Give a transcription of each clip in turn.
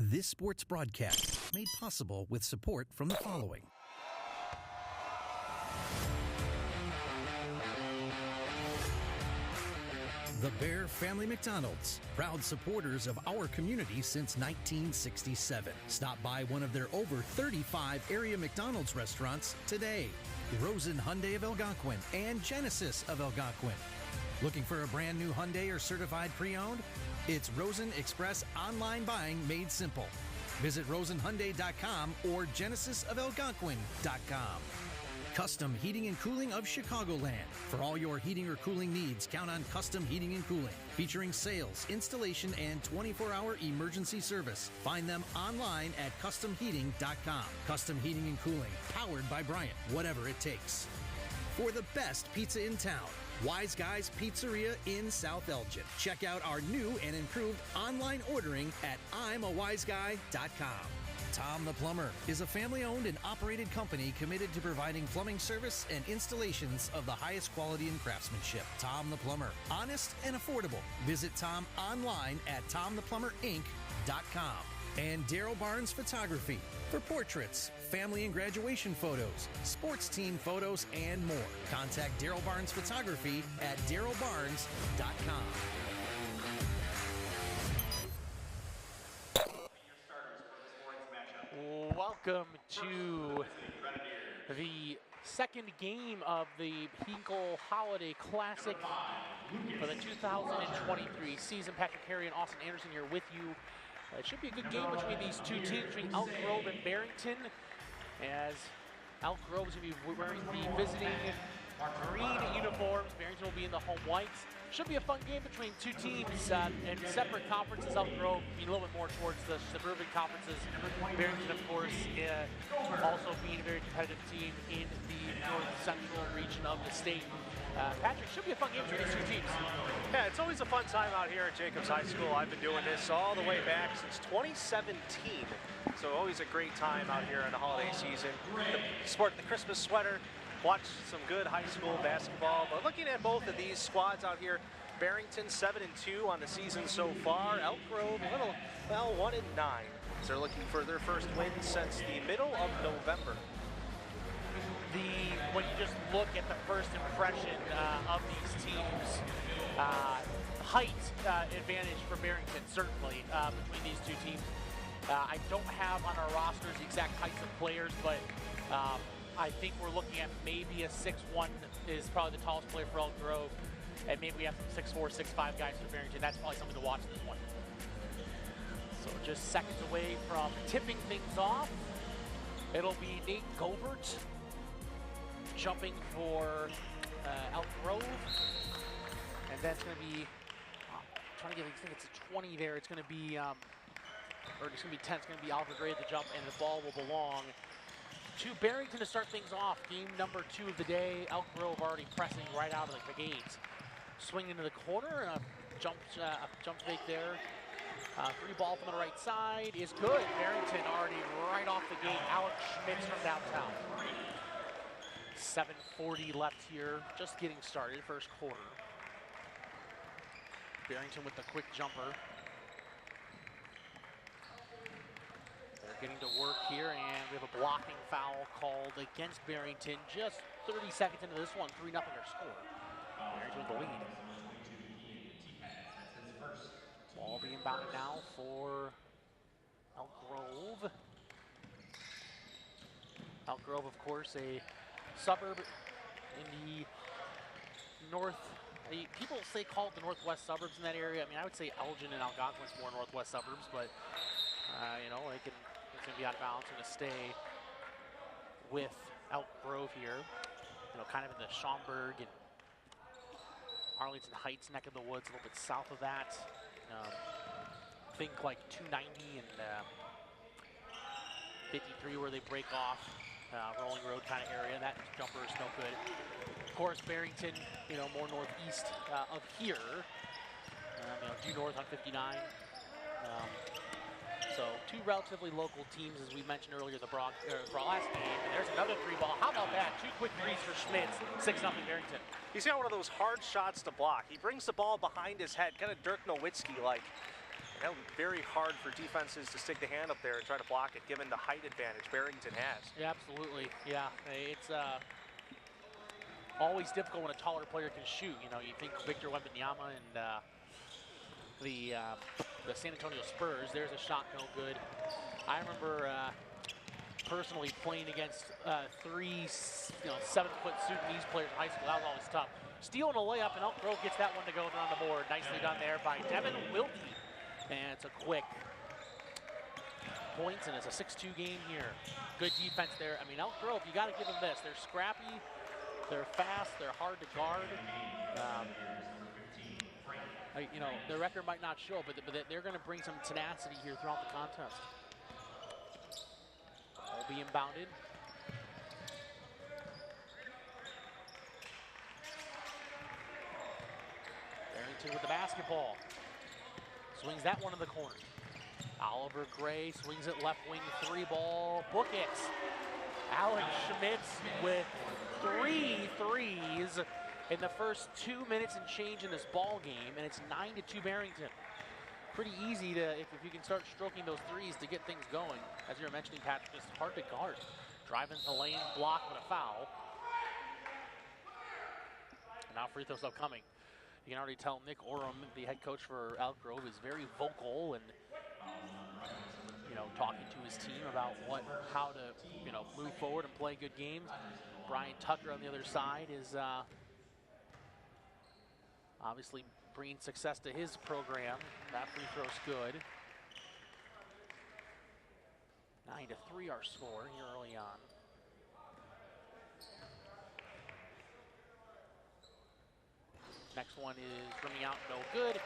This sports broadcast made possible with support from the following. The Bear Family McDonald's, proud supporters of our community since 1967. Stop by one of their over 35 area McDonald's restaurants today. Rosen Hyundai of Algonquin and Genesis of Algonquin. Looking for a brand new Hyundai or certified pre-owned? It's Rosen Express online buying made simple. Visit rosenhyundai.com or genesisofalgonquin.com. Custom Heating and Cooling of Chicagoland. For all your heating or cooling needs, count on Custom Heating and Cooling. Featuring sales, installation, and 24-hour emergency service. Find them online at customheating.com. Custom Heating and Cooling, powered by Bryant, whatever it takes. For the best pizza in town, Wise Guys Pizzeria in South Elgin. Check out our new and improved online ordering at I'mAWiseGuy.com. Tom the Plumber is a family-owned and operated company committed to providing plumbing service and installations of the highest quality and craftsmanship. Tom the Plumber, honest and affordable. Visit Tom online at TomThePlumberInc.com. And Daryl Barnes Photography for portraits, family and graduation photos, sports team photos, and more. Contact Daryl Barnes Photography at DarylBarnes.com. Welcome to the second game of the Hinkle Holiday Classic for the 2023 season. Patrick Harry and Austin Anderson here with you. It should be a good game between these two teams, between Elk Grove and Barrington, as Elk Grove is going to be wearing the visiting green uniforms. Barrington will be in the home whites. Should be a fun game between two teams in separate conferences. Elk Grove being a little bit more towards the suburban conferences. Barrington, of course, also being a very competitive team in the north central region of the state. Patrick, should be a fun game between these two teams. Yeah, it's always a fun time out here at Jacobs High School. I've been doing this all the way back since 2017. So always a great time out here in the holiday season. Sport the Christmas sweater. Watch some good high school basketball. But looking at both of these squads out here, Barrington 7-2 on the season so far. Elk Grove a little, 1-9. So they're looking for their first win since the middle of November. When you just look at the first impression of these teams, height advantage for Barrington certainly between these two teams. I don't have on our rosters the exact heights of players, but I think we're looking at maybe a 6'1" is probably the tallest player for Elk Grove, and maybe we have some 6'4", 6'5" guys for Barrington. That's probably something to watch in this one. So just seconds away from tipping things off, it'll be Nate Gobert jumping for Elk Grove, and that's going to be trying to get. I think it's a 20 there. It's going to be, or it's going to be 10. It's going to be Alfred Gray at the jump, and the ball will belong to Barrington to start things off. Game number 2 of the day. Elk Grove already pressing right out of the gate. Swing into the corner, and a jump fake there. Free ball from the right side is good. Barrington already right off the gate. Alex Schmitz from downtown. 7:40 left here, just getting started, first quarter. Barrington with the quick jumper. They're getting to work here, and we have a blocking foul called against Barrington. Just 30 seconds into this one, 3-0 their score. Barrington with the lead. Ball being inbounded now for Elk Grove. Elk Grove, of course, a suburb in the north. People say call it the northwest suburbs in that area. I mean, I would say Elgin and Algonquin's more northwest suburbs, but you know, it's going to be out of bounds. Going to stay with Elk Grove here. You know, kind of in the Schaumburg and Arlington Heights neck of the woods, a little bit south of that. Think like 290 and 53 where they break off. Rolling Road kind of area. That jumper is no good. Of course, Barrington, you know, more northeast of here. You know, due north on 59. So two relatively local teams, as we mentioned earlier, the last game. And there's another 3-ball. How about that? 2 quick threes for Schmitz. 6-0 Barrington. He's got one of those hard shots to block. He brings the ball behind his head, kind of Dirk Nowitzki-like. That would be very hard for defenses to stick the hand up there and try to block it, given the height advantage Barrington has. Yeah, absolutely. Yeah, it's always difficult when a taller player can shoot. You know, you think Victor Wembanyama and the San Antonio Spurs. There's a shot, no good. I remember personally playing against 3 7-foot Sudanese players in high school. That was always tough. Stealing a layup, and Elk Grove gets that one to go on the board. Nicely done there by Devin Wilkie. And it's a quick points, and it's a 6-2 game here. Good defense there. I mean, Elk Grove, you got to give them this. They're scrappy, they're fast, they're hard to guard. You know, their record might not show, but they're going to bring some tenacity here throughout the contest. All be inbounded. Barrington with the basketball. Swings that one in the corner. Oliver Gray swings it left wing, 3-ball. Book it. Alex Schmitz with 3 threes in the first 2 minutes and change in this ball game, and it's 9-2 Barrington. Pretty easy to, if you can start stroking those threes to get things going. As you were mentioning, Patrick, it's hard to guard. Drive into the lane, block with a foul. And now free throws upcoming. You can already tell Nick Oram, the head coach for Elk Grove, is very vocal and, you know, talking to his team about how to, you know, move forward and play good games. Brian Tucker on the other side is obviously bringing success to his program. That free throw's good. 9-3 our score here early on. Next one is running out, no good.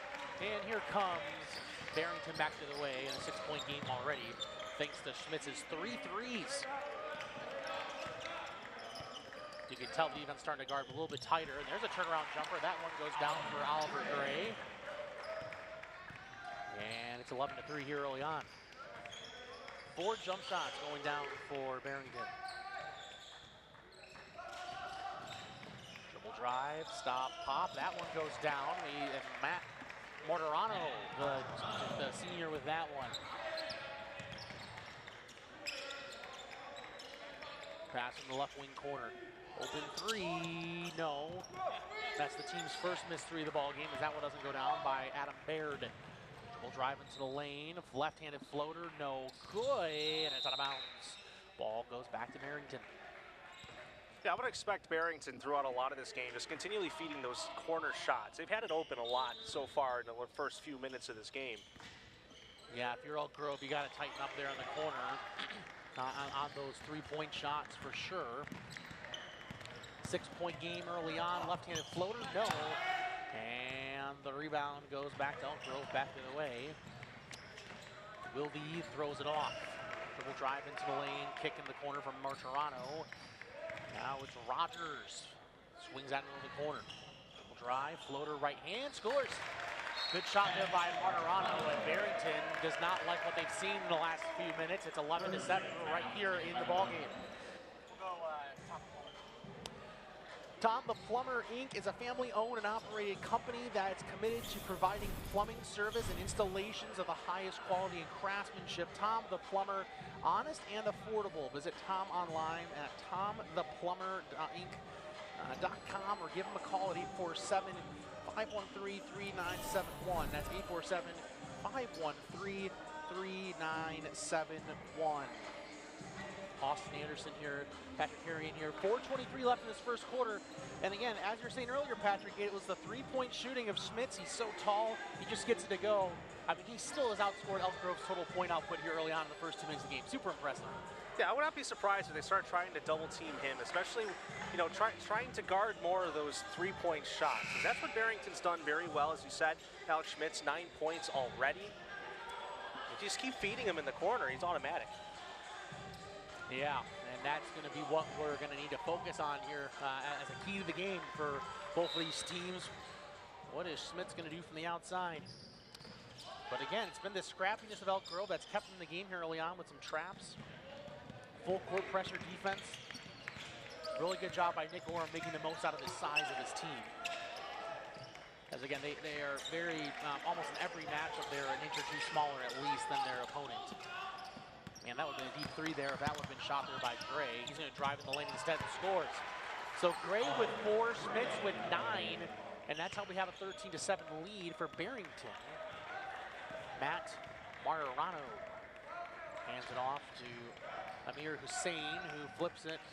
And here comes Barrington back to the way in a 6-point game already, thanks to Schmitz's 3 threes. You can tell the defense starting to guard a little bit tighter, and there's a turnaround jumper. That one goes down for Oliver Gray. And it's 11-3 here early on. 4 jump shots going down for Barrington. Dribble drive, stop, pop. That one goes down. And Matt Mortarano, the senior, with that one. Pass from the left wing corner. Open 3, no. That's the team's first missed 3 of the ball game, as that one doesn't go down by Adam Baird. Will drive into the lane, left-handed floater, no good, and it's out of bounds. Ball goes back to Barrington. Yeah, I would expect Barrington throughout a lot of this game just continually feeding those corner shots. They've had it open a lot so far in the first few minutes of this game. Yeah, if you're Elk Grove, you got to tighten up there in the corner on those 3-point shots for sure. 6-point game early on, left-handed floater, no. And the rebound goes back to Elk Grove, back to the way. Will V throws it off. Dribble drive into the lane, kick in the corner from Martirano. Now it's Rogers. Swings out into the corner. Dribble drive, floater, right hand, scores. Good shot there by Martirano, and Barrington does not like what they've seen in the last few minutes. It's 11-7 right here in the ballgame. Tom the Plumber, Inc. is a family-owned and operated company that's committed to providing plumbing service and installations of the highest quality and craftsmanship. Tom the Plumber, honest and affordable. Visit Tom online at tomtheplumber.inc.com or give him a call at 847-513-3971. That's 847-513-3971. Austin Anderson here, Patrick Harrion here. 4:23 left in this first quarter. And again, as you were saying earlier, Patrick, it was the 3-point shooting of Schmitz. He's so tall, he just gets it to go. I mean, he still has outscored Elk Grove's total point output here early on in the first 2 minutes of the game. Super impressive. Yeah, I would not be surprised if they start trying to double team him, especially, you know, trying to guard more of those 3-point shots. That's what Barrington's done very well, as you said. Alex Schmitz, 9 points already. If you just keep feeding him in the corner, he's automatic. Yeah, and that's going to be what we're going to need to focus on here as a key to the game for both of these teams. What is Schmitz going to do from the outside? But again, it's been the scrappiness of Elk Grove that's kept them in the game here early on with some traps. Full court pressure defense. Really good job by Nick Oram making the most out of the size of his team. Because again, they are very, almost in every matchup, they're an inch or two smaller at least than their opponent. Man, that would have been a deep three there if that would have been shot there by Gray. He's going to drive in the lane instead and scores. So Gray with 4, Schmitz with 9, and that's how we have a 13-7 lead for Barrington. Matt Martirano hands it off to Amir Hussein, who flips it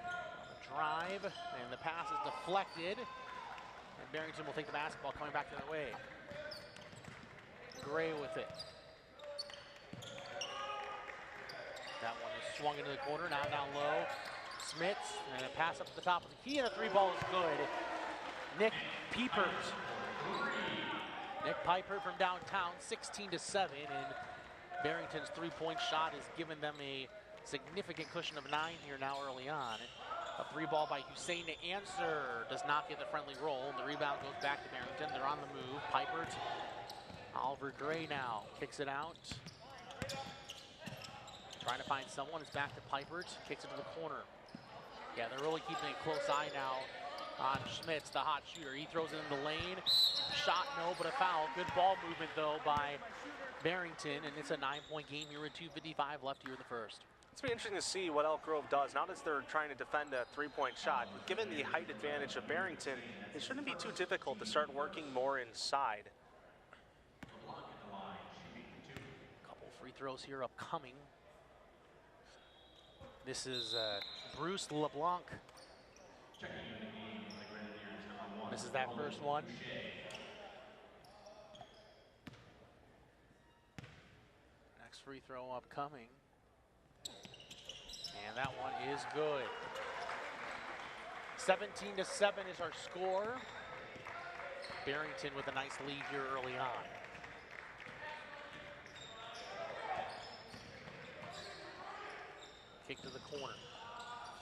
on the drive, and the pass is deflected. And Barrington will take the basketball coming back the other way. Gray with it. That one is swung into the corner, now down low. Schmitz, and a pass up to the top of the key, and the 3-ball is good. Nick Piepert. Nick Piepert from downtown, 16-7, and Barrington's 3-point shot has given them a significant cushion of 9 here now early on. A 3-ball by Hussein to answer, does not get the friendly roll. The rebound goes back to Barrington. They're on the move. Piepert, Oliver Gray now kicks it out. Trying to find someone. It's back to Piepert. Kicks it to the corner. Yeah, they're really keeping a close eye now on Schmitz, the hot shooter. He throws it in the lane. Shot, no, but a foul. Good ball movement, though, by Barrington, and it's a 9-point game here with 2:55 left here in the first. It's been interesting to see what Elk Grove does. Now that they're trying to defend a 3-point shot, given the height advantage of Barrington, it shouldn't be too difficult to start working more inside. Couple free throws here upcoming. This is Bruce LeBlanc. This is that first one. Next free throw upcoming. And that one is good. 17-7 is our score. Barrington with a nice lead here early on. Kick to the corner.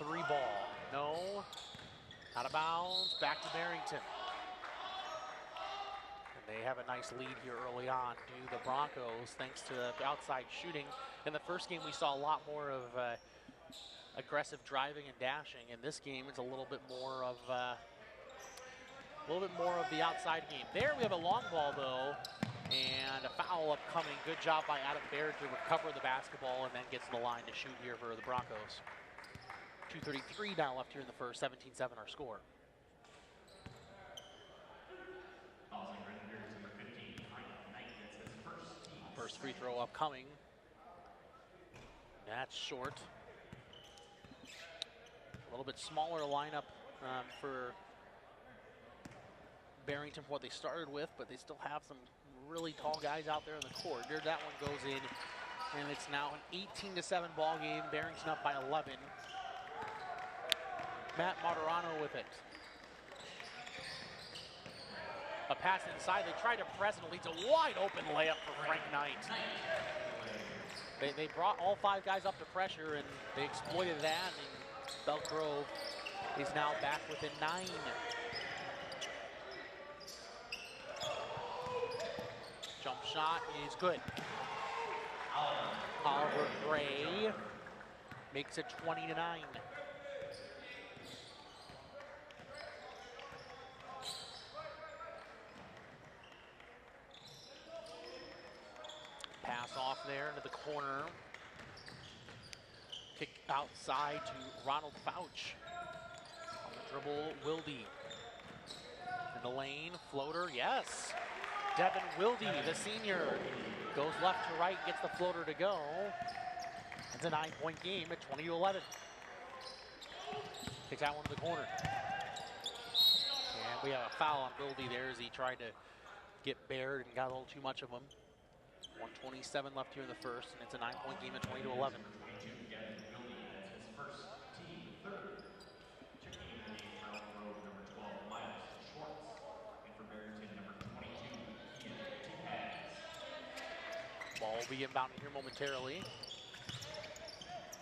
3-ball. No. Out of bounds. Back to Barrington. And they have a nice lead here early on to the Broncos thanks to the outside shooting. In the first game, we saw a lot more of aggressive driving and dashing. In this game, it's a little bit more of the outside game. There we have a long ball though, and a foul upcoming. Good job by Adam Baird to recover the basketball and then gets to the line to shoot here for the Broncos. 2:33 now left here in the first. 17-7 our score. First free throw upcoming. That's short. A little bit smaller lineup for Barrington for what they started with, but they still have some really tall guys out there in the court. There, that one goes in, and it's now an 18-7 ball game. Barrington up by 11. Matt Martirano with it. A pass inside. They try to press, and it leads a wide open layup for Frank Knight. They brought all 5 guys up to pressure, and they exploited that. And Elk Grove is now back within 9. Jump shot is good. Oliver Gray makes it 20-9. Pass off there into the corner. Kick outside to Ronald Fouch. On the dribble, Wilde. In the lane, floater, yes. Devin Wilde, the senior, goes left to right, gets the floater to go. It's a 9-point game at 20-11. Kicks that one to the corner. And we have a foul on Wilde there as he tried to get Baird and got a little too much of him. 1:27 left here in the first, and it's a 9-point game at 20-11. Ball will be inbounded here momentarily.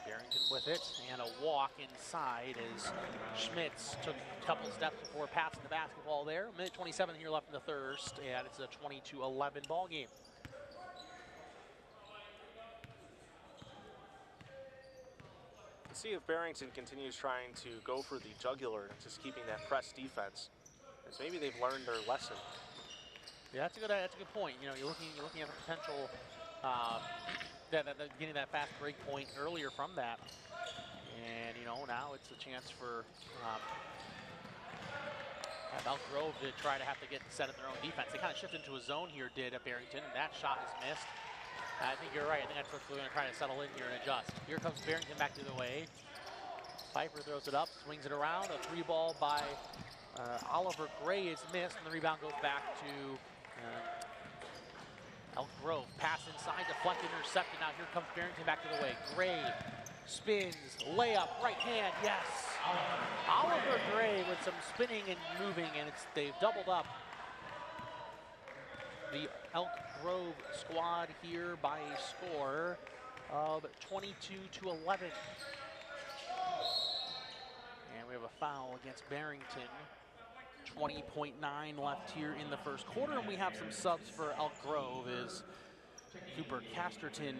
Barrington with it, and a walk inside as Schmitz took a couple steps before passing the basketball there. Minute 27 here left in the first, and it's a 22-11 ball game. See if Barrington continues trying to go for the jugular, just keeping that press defense. as maybe they've learned their lesson. Yeah, that's a good point. You know, you're looking at the potential getting that fast break point earlier from that, and you know, now it's a chance for Elk Grove to try to have to get set at their own defense. They kind of shifted into a zone here, did at Barrington, and that shot is missed. I think you're right. I think that's what we're going to try to settle in here and adjust. Here comes Barrington back the other way. Piper throws it up, swings it around. A 3-ball by Oliver Gray is missed, and the rebound goes back to Elk Grove. Pass inside, deflected, intercepted. Now here comes Barrington back the other way. Gray spins, layup, right hand, yes. Oliver Gray with some spinning and moving, and they've doubled up the Elk Grove squad here by a score of 22-11. And we have a foul against Barrington. 20.9 left here in the first quarter, and we have some subs for Elk Grove as Cooper Casterton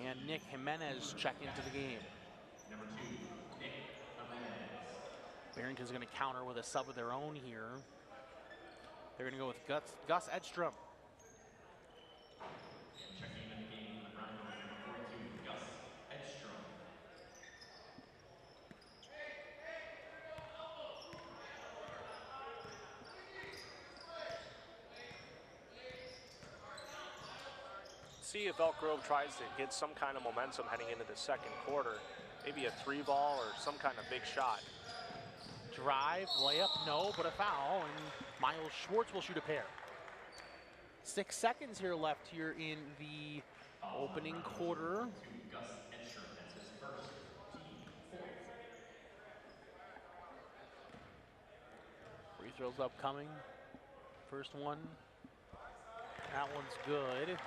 and Nick Jimenez check into the game. Barrington's going to counter with a sub of their own here. They're going to go with Gus Edstrom. See if Elk Grove tries to get some kind of momentum heading into the second quarter. Maybe a 3-ball or some kind of big shot. Drive, layup, no, but a foul, and Miles Schwartz will shoot a pair. 6 seconds here left here in the opening quarter. Free throws upcoming. First one. That one's good.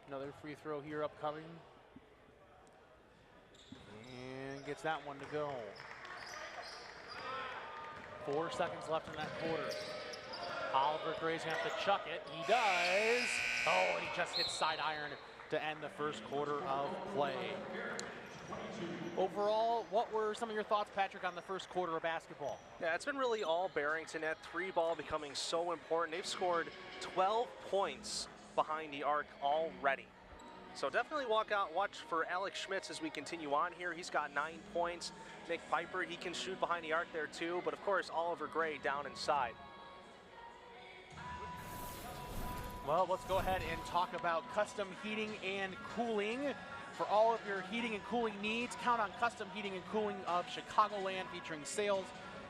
Another free throw here upcoming. And gets that one to go. 4 seconds left in that quarter. Oliver Gray's gonna have to chuck it. He does. Oh, and he just hits side iron to end the first quarter of play. Overall, what were some of your thoughts, Patrick, on the first quarter of basketball? Yeah, it's been really all Barrington. That 3-ball becoming so important. They've scored 12 points behind the arc already. So definitely watch for Alex Schmitz as we continue on here. He's got 9 points. Nick Piper, he can shoot behind the arc there too, but of course Oliver Gray down inside. Well, let's go ahead and talk about custom heating and cooling. For all of your heating and cooling needs, count on Custom Heating and Cooling of Chicagoland, featuring sales,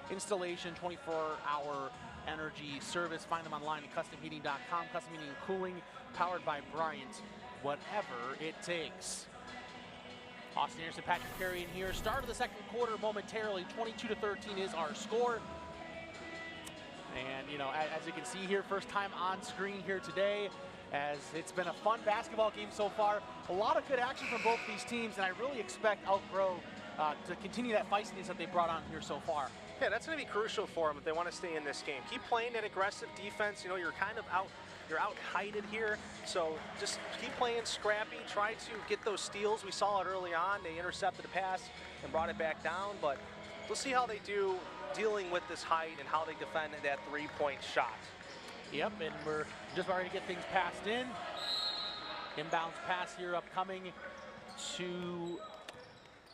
installation, 24-hour energy service. Find them online at customheating.com. Custom Heating and Cooling, powered by Bryant, whatever it takes. Austin Anderson, Patrick Perry in here. Start of the second quarter momentarily. 22-13 is our score. And, you know, as you can see here, first time on screen here today, as it's been a fun basketball game so far. A lot of good action from both these teams, and I really expect Elk Grove to continue that feistiness that they brought on here so far. Yeah, that's going to be crucial for them if they want to stay in this game. Keep playing that aggressive defense. You know, you're kind of out-heighted here, so just keep playing scrappy. Try to get those steals. We saw it early on. They intercepted the pass and brought it back down, but we'll see how they do dealing with this height and how they defend that 3-point shot. Yep, and we're just about ready to get things passed in. Inbounds pass here upcoming to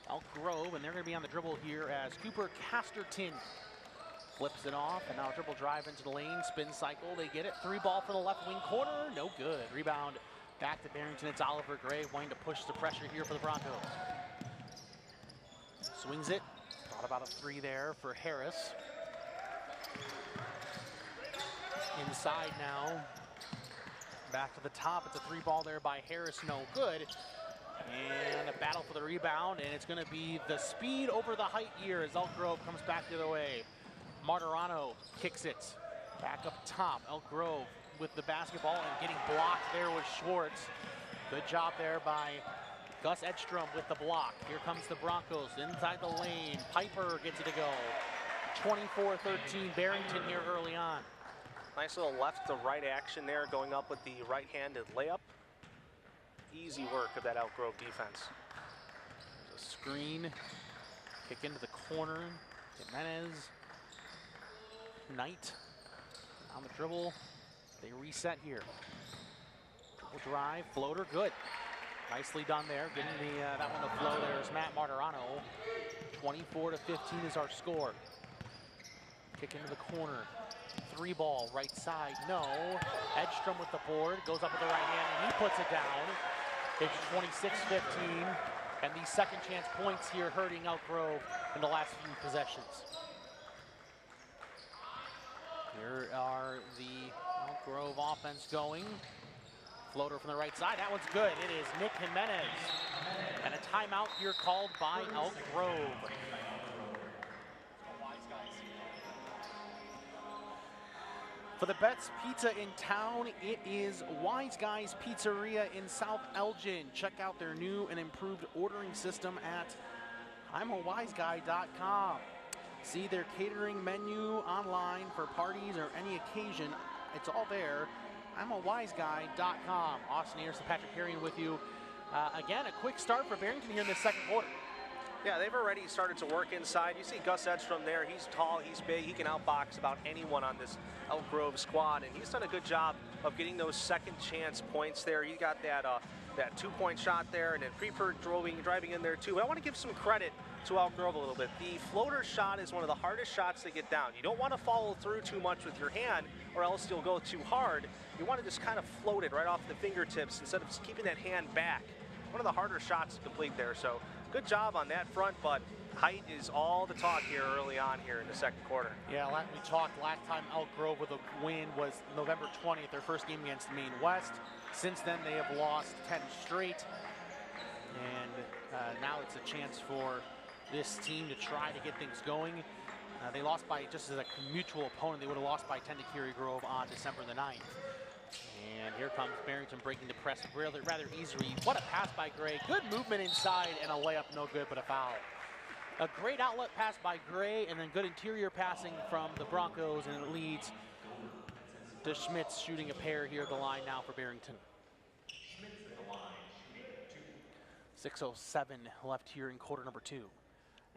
Elk Grove, and they're going to be on the dribble here as Cooper Casterton flips it off, and now a dribble drive into the lane, spin cycle, they get it. 3-ball for the left wing corner, no good. Rebound back to Barrington, it's Oliver Gray wanting to push the pressure here for the Broncos. Swings it, thought about a 3 there for Harris. Inside now, back to the top. It's a 3-ball there by Harris, no good. And a battle for the rebound, and it's going to be the speed over the height here as Elk Grove comes back the other way. Martirano kicks it back up top. Elk Grove with the basketball and getting blocked there with Schwartz. Good job there by Gus Edstrom with the block. Here comes the Broncos inside the lane. Piper gets it to go. 24-13 Barrington here early on. Nice little left to right action there, going up with the right-handed layup. Easy work of that Elk Grove defense. Screen, kick into the corner. Jimenez, Knight on the dribble. They reset here. Dribble drive, floater, good. Nicely done there. Getting that one to flow there is Matt Martirano. 24-15 is our score. Kick into the corner. 3 ball, right side, no. Edstrom with the board, goes up with the right hand, and he puts it down. It's 26-15, and these second chance points here hurting Elk Grove in the last few possessions. Here are the Elk Grove offense going. Floater from the right side, that one's good. It is Nick Jimenez. And a timeout here called by Elk Grove. For the best pizza in town, it is Wise Guys Pizzeria in South Elgin. Check out their new and improved ordering system at I'mAWiseGuy.com. See their catering menu online for parties or any occasion. It's all there. I'mAWiseGuy.com. Austin Anderson, Patrick Herring with you. Again, a quick start for Barrington here in this second quarter. Yeah, they've already started to work inside. You see Gus Edstrom there. He's tall, he's big. He can outbox about anyone on this Elk Grove squad, and he's done a good job of getting those second chance points there. He got that 2-point shot there, and then Prefer driving in there too. But I want to give some credit to Elk Grove a little bit. The floater shot is one of the hardest shots to get down. You don't want to follow through too much with your hand, or else you'll go too hard. You want to just kind of float it right off the fingertips instead of just keeping that hand back. One of the harder shots to complete there, so good job on that front, but height is all the talk here early on here in the second quarter. Yeah, we talked last time Elk Grove with a win was November 20th, their first game against Maine West. Since then, they have lost 10 straight, and now it's a chance for this team to try to get things going. They lost by, just as a mutual opponent, they would have lost by 10 to Kerry Grove on December the 9th. And here comes Barrington breaking the press rather easily. What a pass by Gray. Good movement inside and a layup, no good, but a foul. A great outlet pass by Gray, and then good interior passing from the Broncos, and it leads to Schmitz shooting a pair here at the line now for Barrington. 6:07 left here in quarter number 2.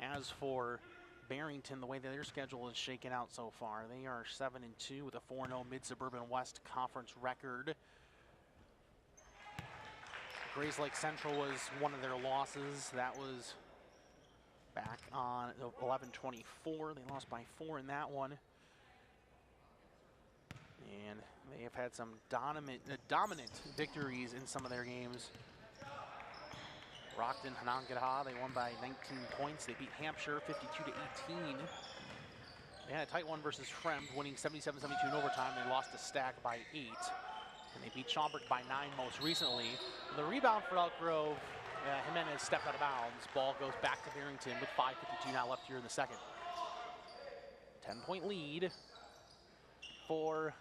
As for Barrington, the way that their schedule is shaken out so far, they are 7-2 with a 4-0 Mid-Suburban West Conference record. Grays Lake Central was one of their losses. That was back on 11/24. They lost by 4 in that one. And they have had some dominant victories in some of their games. Rockton, Hanangadaha, they won by 19 points. They beat Hampshire 52-18. They had a tight one versus Fremd, winning 77-72 in overtime. They lost to Stack by 8. And they beat Schaumburg by 9 most recently. The rebound for Elk Grove, Jimenez stepped out of bounds. Ball goes back to Barrington with 5:52 now left here in the second. 10-point lead for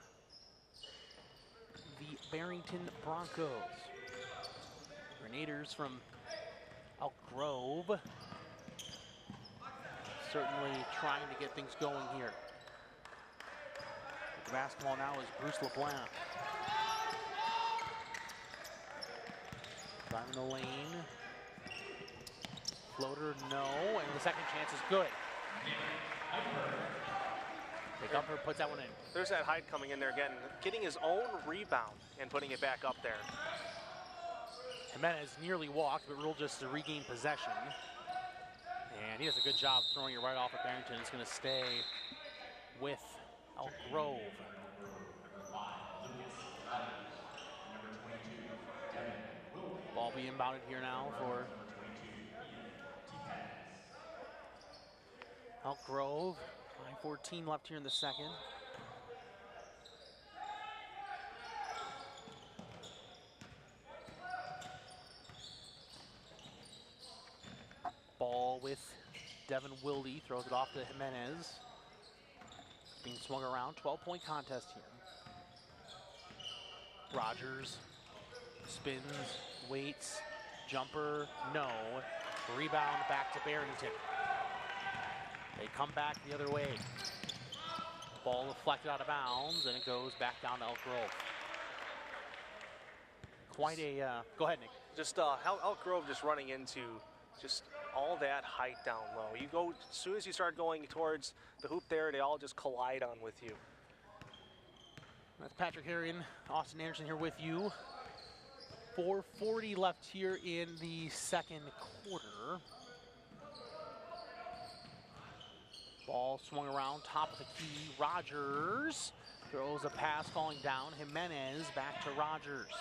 the Barrington Broncos. Grenadiers from Elk Grove certainly trying to get things going here. The basketball now is Bruce LeBlanc. Driving the lane. Floater, no, and the second chance is good. Gumper puts that one in. There's that Hyde coming in there again, getting his own rebound and putting it back up there. Jimenez nearly walked, but ruled just to regain possession. And he does a good job throwing it right off of Barrington. It's going to stay with Elk Grove. Ball being inbounded here now for Elk Grove. 5:14 left here in the second. Ball with Devin Wilde, throws it off to Jimenez. Being swung around, 12-point contest here. Rogers spins, waits, jumper, no. Rebound back to Barrington. They come back the other way. Ball deflected out of bounds, and it goes back down to Elk Grove. Quite a, go ahead, Nick. Just Elk Grove just running into just all that height down low. You go, as soon as you start going towards the hoop there, they all just collide on with you. That's Patrick Harrigan, Austin Anderson here with you. 4:40 left here in the second quarter. Ball swung around, top of the key. Rogers throws a pass falling down. Jimenez back to Rogers.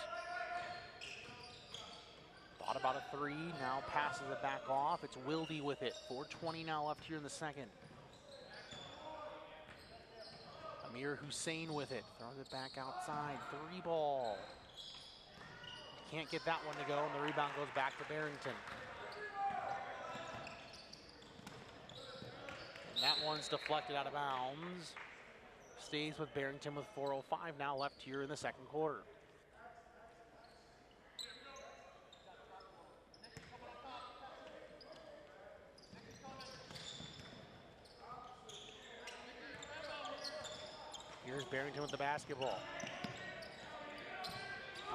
Thought about a three, now passes it back off. It's Wilde with it. 4:20 now left here in the second. Amir Hussein with it, throws it back outside. 3 ball. Can't get that one to go, and the rebound goes back to Barrington. And that one's deflected out of bounds. Stays with Barrington with 4:05 now left here in the second quarter. Here's Barrington with the basketball.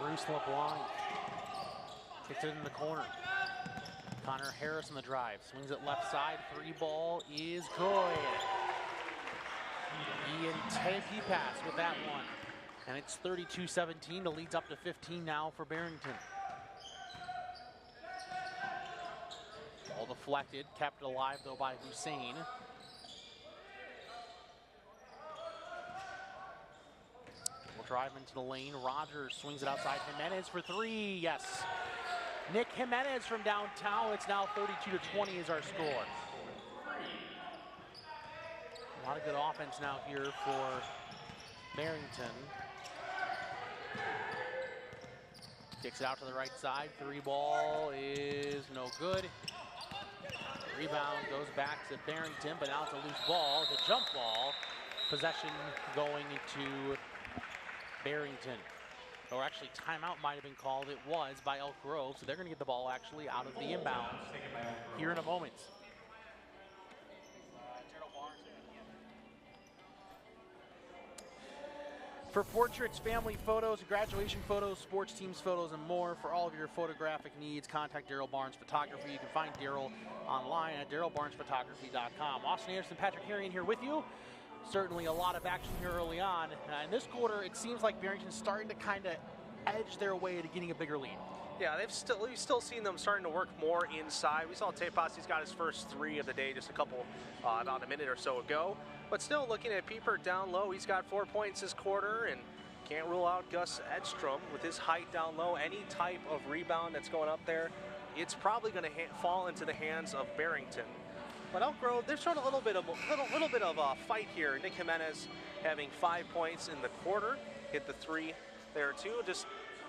Bruce LeBlanc kicks it in the corner. Connor Harris on the drive, swings it left side. 3 ball is good. Ian Tepe pass with that one. And it's 32-17. The lead's up to 15 now for Barrington. Ball deflected, kept alive though by Hussein. Drive into the lane. Rogers swings it outside. Jimenez for 3. Yes. Nick Jimenez from downtown. It's now 32-20 is our score. A lot of good offense now here for Barrington. Kicks it out to the right side. 3 ball is no good. Rebound goes back to Barrington, but now it's a loose ball. It's a jump ball. Possession going to Barrington. Or actually, timeout might have been called. It was by Elk Grove, so they're going to get the ball actually out of the inbound here in a moment. For portraits, family photos, graduation photos, sports teams photos, and more, for all of your photographic needs, contact Daryl Barnes Photography. You can find Daryl online at darylbarnesphotography.com. Austin Anderson, Patrick Harrigan here with you. Certainly a lot of action here early on. In this quarter, it seems like Barrington's starting to kind of edge their way to getting a bigger lead. Yeah, we've still seen them starting to work more inside. We saw Tepas, got his first 3 of the day just about a minute or so ago. But still looking at Piepert down low, he's got 4 points this quarter, and can't rule out Gus Edstrom with his height down low. Any type of rebound that's going up there, it's probably going to fall into the hands of Barrington. But Elk Grove, they're showing a little bit of a fight here. Nick Jimenez having 5 points in the quarter, hit the 3 there too. Just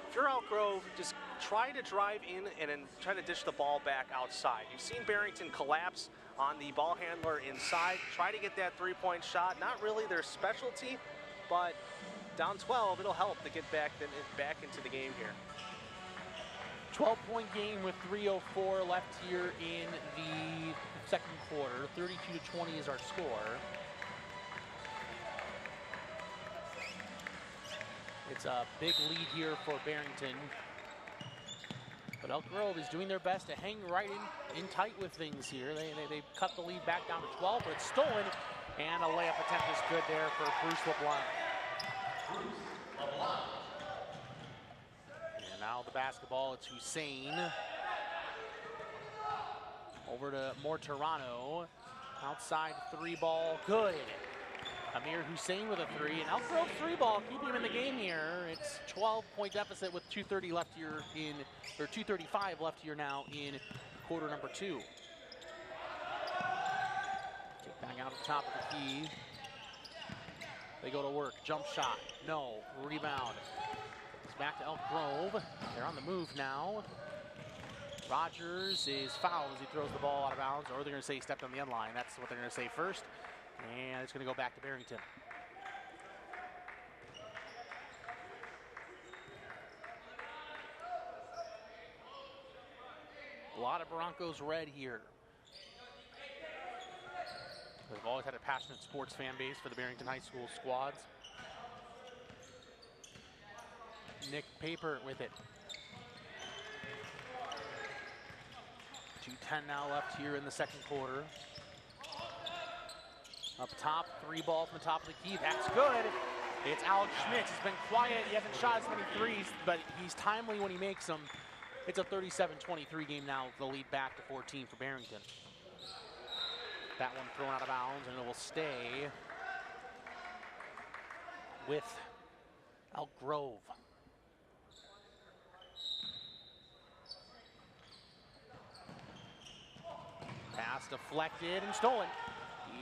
if you're Elk Grove, just try to drive in and then try to dish the ball back outside. You've seen Barrington collapse on the ball handler inside. Try to get that 3-point shot. Not really their specialty, but down 12, it'll help to get back into the game here. 12-point game with 3:04 left here in the second quarter. 32-20 is our score. It's a big lead here for Barrington. But Elk Grove is doing their best to hang right in tight with things here. They cut the lead back down to 12, but it's stolen. And a layup attempt is good there for Bruce LeBlanc. And now the basketball, it's Hussein. Over to Mortorano. Outside 3 ball, good. Amir Hussein with a 3, and Elk Grove 3 ball, keeping him in the game here. It's 12-point deficit with 2:30 left here or 2:35 left here now in quarter number 2. Kick back out at the top of the key. They go to work, jump shot, no, rebound. It's back to Elk Grove. They're on the move now. Rogers is fouled as he throws the ball out of bounds, or they're going to say he stepped on the end line. That's what they're going to say first. And it's going to go back to Barrington. A lot of Broncos red here. They've always had a passionate sports fan base for the Barrington High School squads. Nick Piepert with it. To 2:10 now left here in the second quarter. Up top, 3 ball from the top of the key. That's good. It's Alex Schmitz. He's been quiet. He hasn't shot as many threes, but he's timely when he makes them. It's a 37-23 game now. The lead back to 14 for Barrington. That one thrown out of bounds, and it will stay with Elk Grove. Pass deflected and stolen.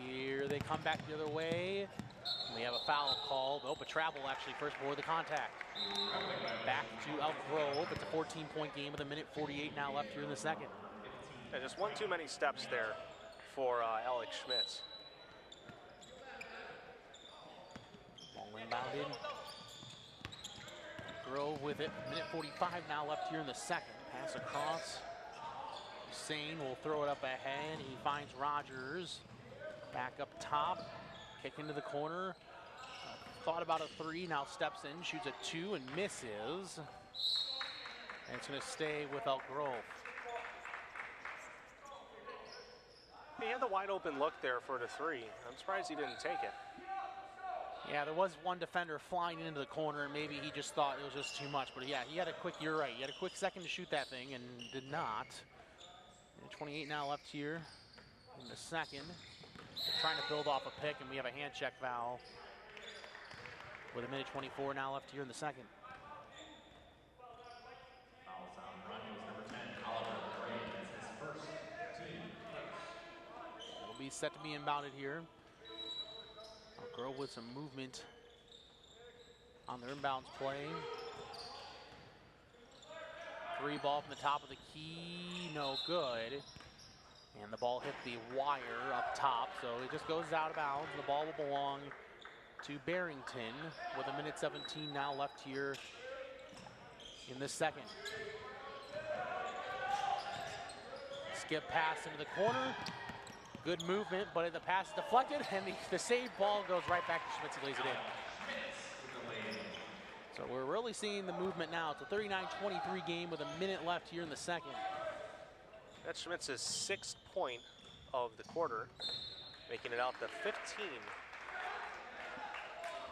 Here they come back the other way. We have a foul called. Oh, a travel actually first before the contact. Back to Elk Grove. It's a 14-point game with 1:48 now left here in the second. Yeah, just one too many steps there for Alex Schmitz. Ball inbounded. Grove with it. 1:45 now left here in the second. Pass across. Hussein will throw it up ahead. He finds Rogers. Back up top. Kick into the corner. Thought about a 3. Now steps in. Shoots a 2 and misses. And it's going to stay with Elk Grove. He had the wide open look there for the 3. I'm surprised he didn't take it. Yeah, there was one defender flying into the corner, and maybe he just thought it was just too much. But yeah, he had a quick, you're right, he had a quick second to shoot that thing and did not. And 28 now left here in the second. They're trying to build off a pick, and we have a hand check foul with 1:24 now left here in the second. It'll be set to be inbounded here. Elk Grove with some movement on their inbounds play. 3 ball from the top of the key, no good. And the ball hit the wire up top, so it just goes out of bounds. The ball will belong to Barrington with 1:17 now left here in the second. Skip pass into the corner. Good movement, but the pass is deflected, and the saved ball goes right back to Schmitz. He lays it in. So we're really seeing the movement now. It's a 39-23 game with 1 minute left here in the second. That's Schmitz's 6th point of the quarter, making it out to 15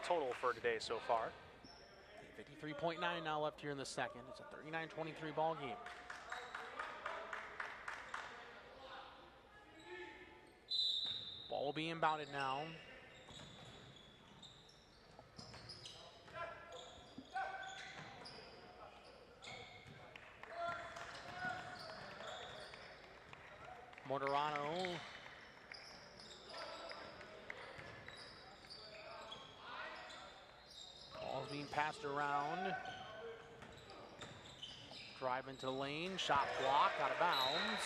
total for today so far. 53.9 now left here in the second. It's a 39-23 ball game. Ball will be inbounded now. Mortorano. Ball's being passed around. Drive into the lane, shot block, out of bounds.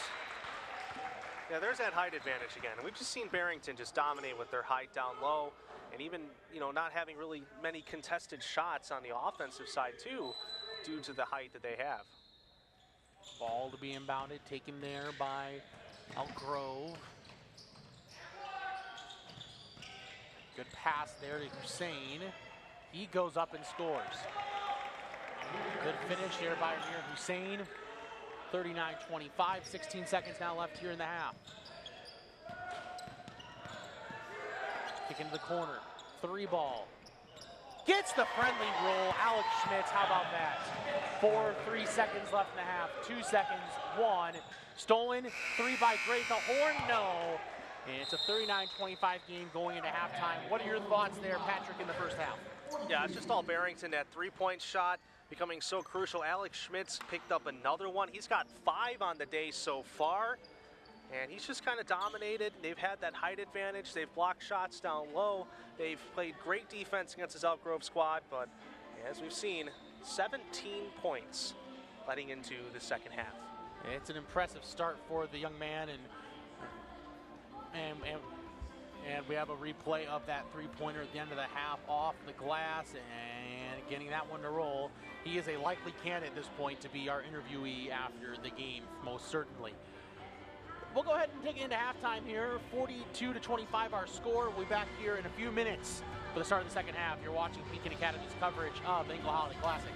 Yeah, there's that height advantage again. And we've just seen Barrington just dominate with their height down low, and even, not having really many contested shots on the offensive side too, due to the height that they have. Ball to be inbounded, taken there by Elk Grove. Good pass there to Hussein. He goes up and scores. Good finish here by Amir Hussein. 39-25, 16 seconds now left here in the half. Kick into the corner, 3 ball. Gets the friendly roll, Alex Schmitz, how about that? 3 seconds left in the half, 2 seconds, 1. Stolen, 3 by Great, the horn, no. And it's a 39-25 game going into halftime. What are your thoughts there, Patrick, in the first half? Yeah, it's just all Barrington. That 3-point shot becoming so crucial. Alex Schmitz picked up another one. He's got 5 on the day so far, and he's just kind of dominated. They've had that height advantage. They've blocked shots down low. They've played great defense against his Elk Grove squad, but as we've seen, 17 points letting into the second half. It's an impressive start for the young man, and we have a replay of that 3-pointer at the end of the half off the glass and getting that one to roll. He is a likely candidate at this point to be our interviewee after the game, most certainly. We'll go ahead and take it into halftime here. 42-25 our score. We'll be back here in a few minutes for the start of the second half. You're watching Beacon Academy's coverage of the Hinkle Holiday Classic.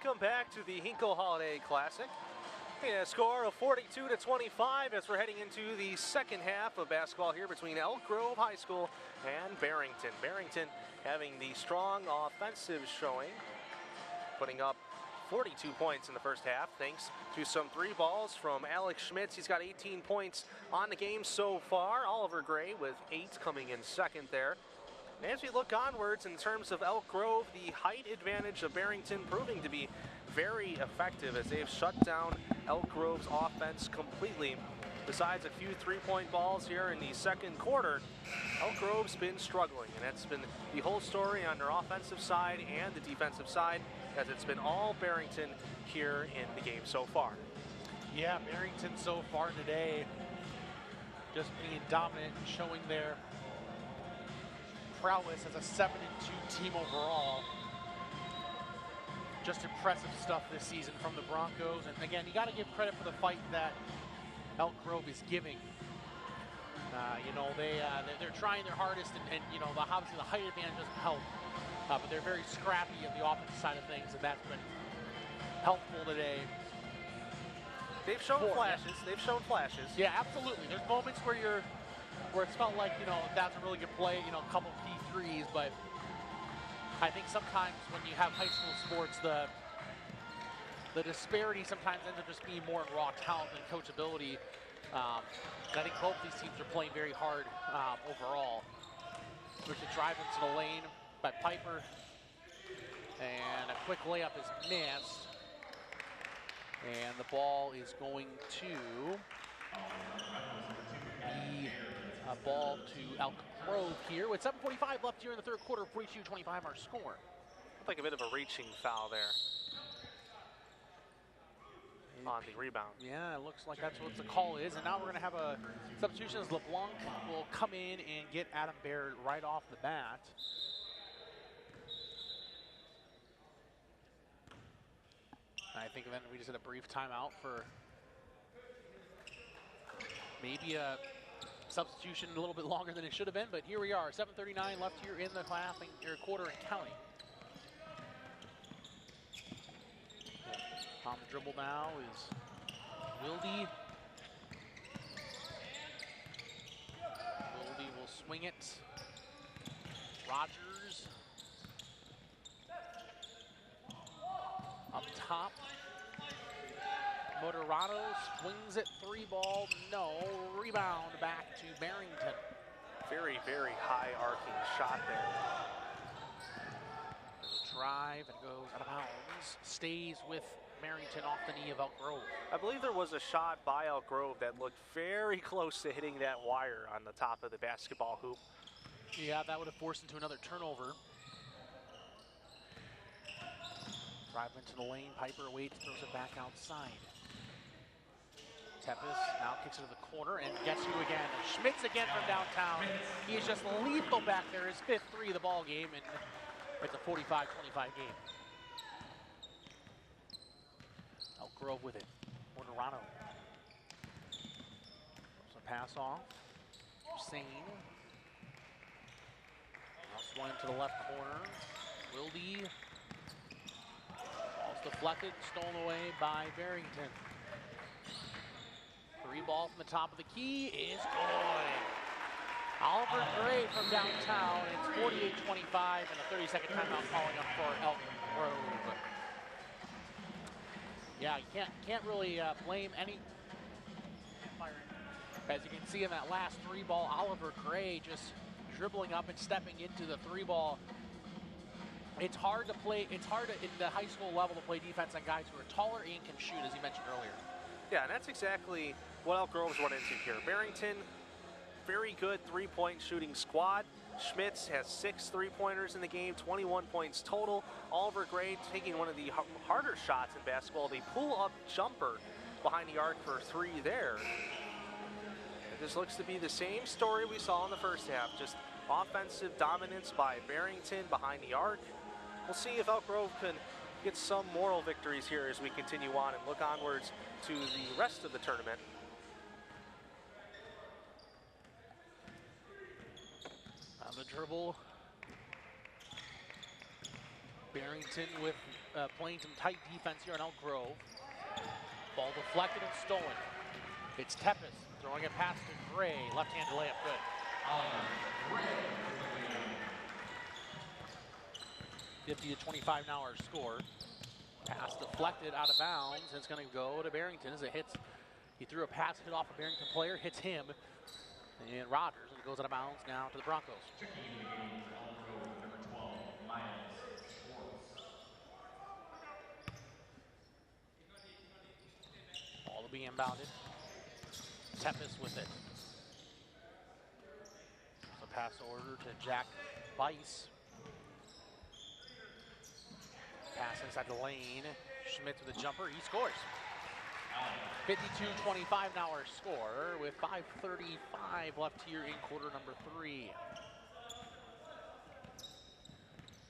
welcome back to the Hinkle Holiday Classic. A score of 42-25 as we're heading into the second half of basketball here between Elk Grove High School and Barrington. Barrington having the strong offensive showing, putting up 42 points in the first half thanks to some three balls from Alex Schmitz. He's got 18 points on the game so far. Oliver Gray with 8 coming in second there. And as we look onwards in terms of Elk Grove, the height advantage of Barrington proving to be very effective as they've shut down Elk Grove's offense completely. Besides a few three-point balls here in the second quarter, Elk Grove's been struggling, and that's been the whole story on their offensive side and the defensive side, as it's been all Barrington here in the game so far. Yeah, Barrington so far today just being dominant and showing their prowess as a 7-2 team overall. Just impressive stuff this season from the Broncos. And again, you got to give credit for the fight that Elk Grove is giving. You know, they're trying their hardest, and you know, obviously the height advantage doesn't help. But they're very scrappy on the offensive side of things, and that's been helpful today. They've shown flashes. They've shown flashes. Yeah, absolutely. There's moments where it's felt like, you know, that's a really good play, you know, a couple key threes, but I think sometimes when you have high school sports, the disparity sometimes ends up just being more in raw talent than coachability. And I think both these teams are playing very hard overall. There's a drive into the lane by Piper, and a quick layup is missed. And the ball is going to be a ball to Elk Grove here with 7:45 left here in the third quarter. 42-25 our score. Looked like a bit of a reaching foul there on the rebound. Yeah, it looks like that's what the call is. And now we're going to have a substitution as LeBlanc will come in and get Adam Baird right off the bat. I think then we just had a brief timeout for maybe a substitution a little bit longer than it should have been, but here we are, 7:39 left here in the quarter and counting. On the dribble now is Wilde. Wilde will swing it. Rogers up top. Moderado swings it, three ball, no. Rebound back to Barrington. Very, very high arcing shot there. There's a drive and goes out of bounds. Stays with Barrington off the knee of Elk Grove. I believe there was a shot by Elk Grove that looked very close to hitting that wire on the top of the basketball hoop. Yeah, that would have forced into another turnover. Drive into the lane, Piper waits, throws it back outside. Tepes now kicks it to the corner and gets you again. Schmitz again from downtown. He is just lethal back there. His fifth three of the ball game, and it's a 45-25 game. Elk Grove with it. Moderado. Throws a pass off. Hussein. Now swung to the left corner. Wilde. Ball's deflected, stolen away by Barrington. Three ball from the top of the key is good. Oliver Gray from downtown. It's 48-25 and a 30-second timeout calling up for Elk Grove. Yeah, you can't really blame any. As you can see in that last three ball, Oliver Gray just dribbling up and stepping into the three ball. It's hard to play. It's hard in the high school level to play defense on guys who are taller and can shoot, as you mentioned earlier. Yeah, and that's exactly what Elk Grove's run into here. Barrington, very good three-point shooting squad. Schmitz has 6 three-pointers in the game, 21 points total. Oliver Gray taking one of the harder shots in basketball, the pull-up jumper behind the arc for 3 there. This looks to be the same story we saw in the first half, just offensive dominance by Barrington behind the arc. We'll see if Elk Grove can get some moral victories here as we continue on and look onwards to the rest of the tournament. On the dribble. Barrington with playing some tight defense here in Elk Grove. Ball deflected and stolen. It's Tepes throwing it past to Gray. Left-handed layup, good. 50-25 now our score. Pass deflected out of bounds. It's going to go to Barrington as it hits. He threw a pass, hit off a Barrington player, hits him. And Rogers, and it goes out of bounds now to the Broncos. Ball to be inbounded. Tepes with it. So pass order to Jack Weiss. Pass inside the lane. Schmidt with a jumper. He scores. 52-25 now our score with 5:35 left here in quarter number 3.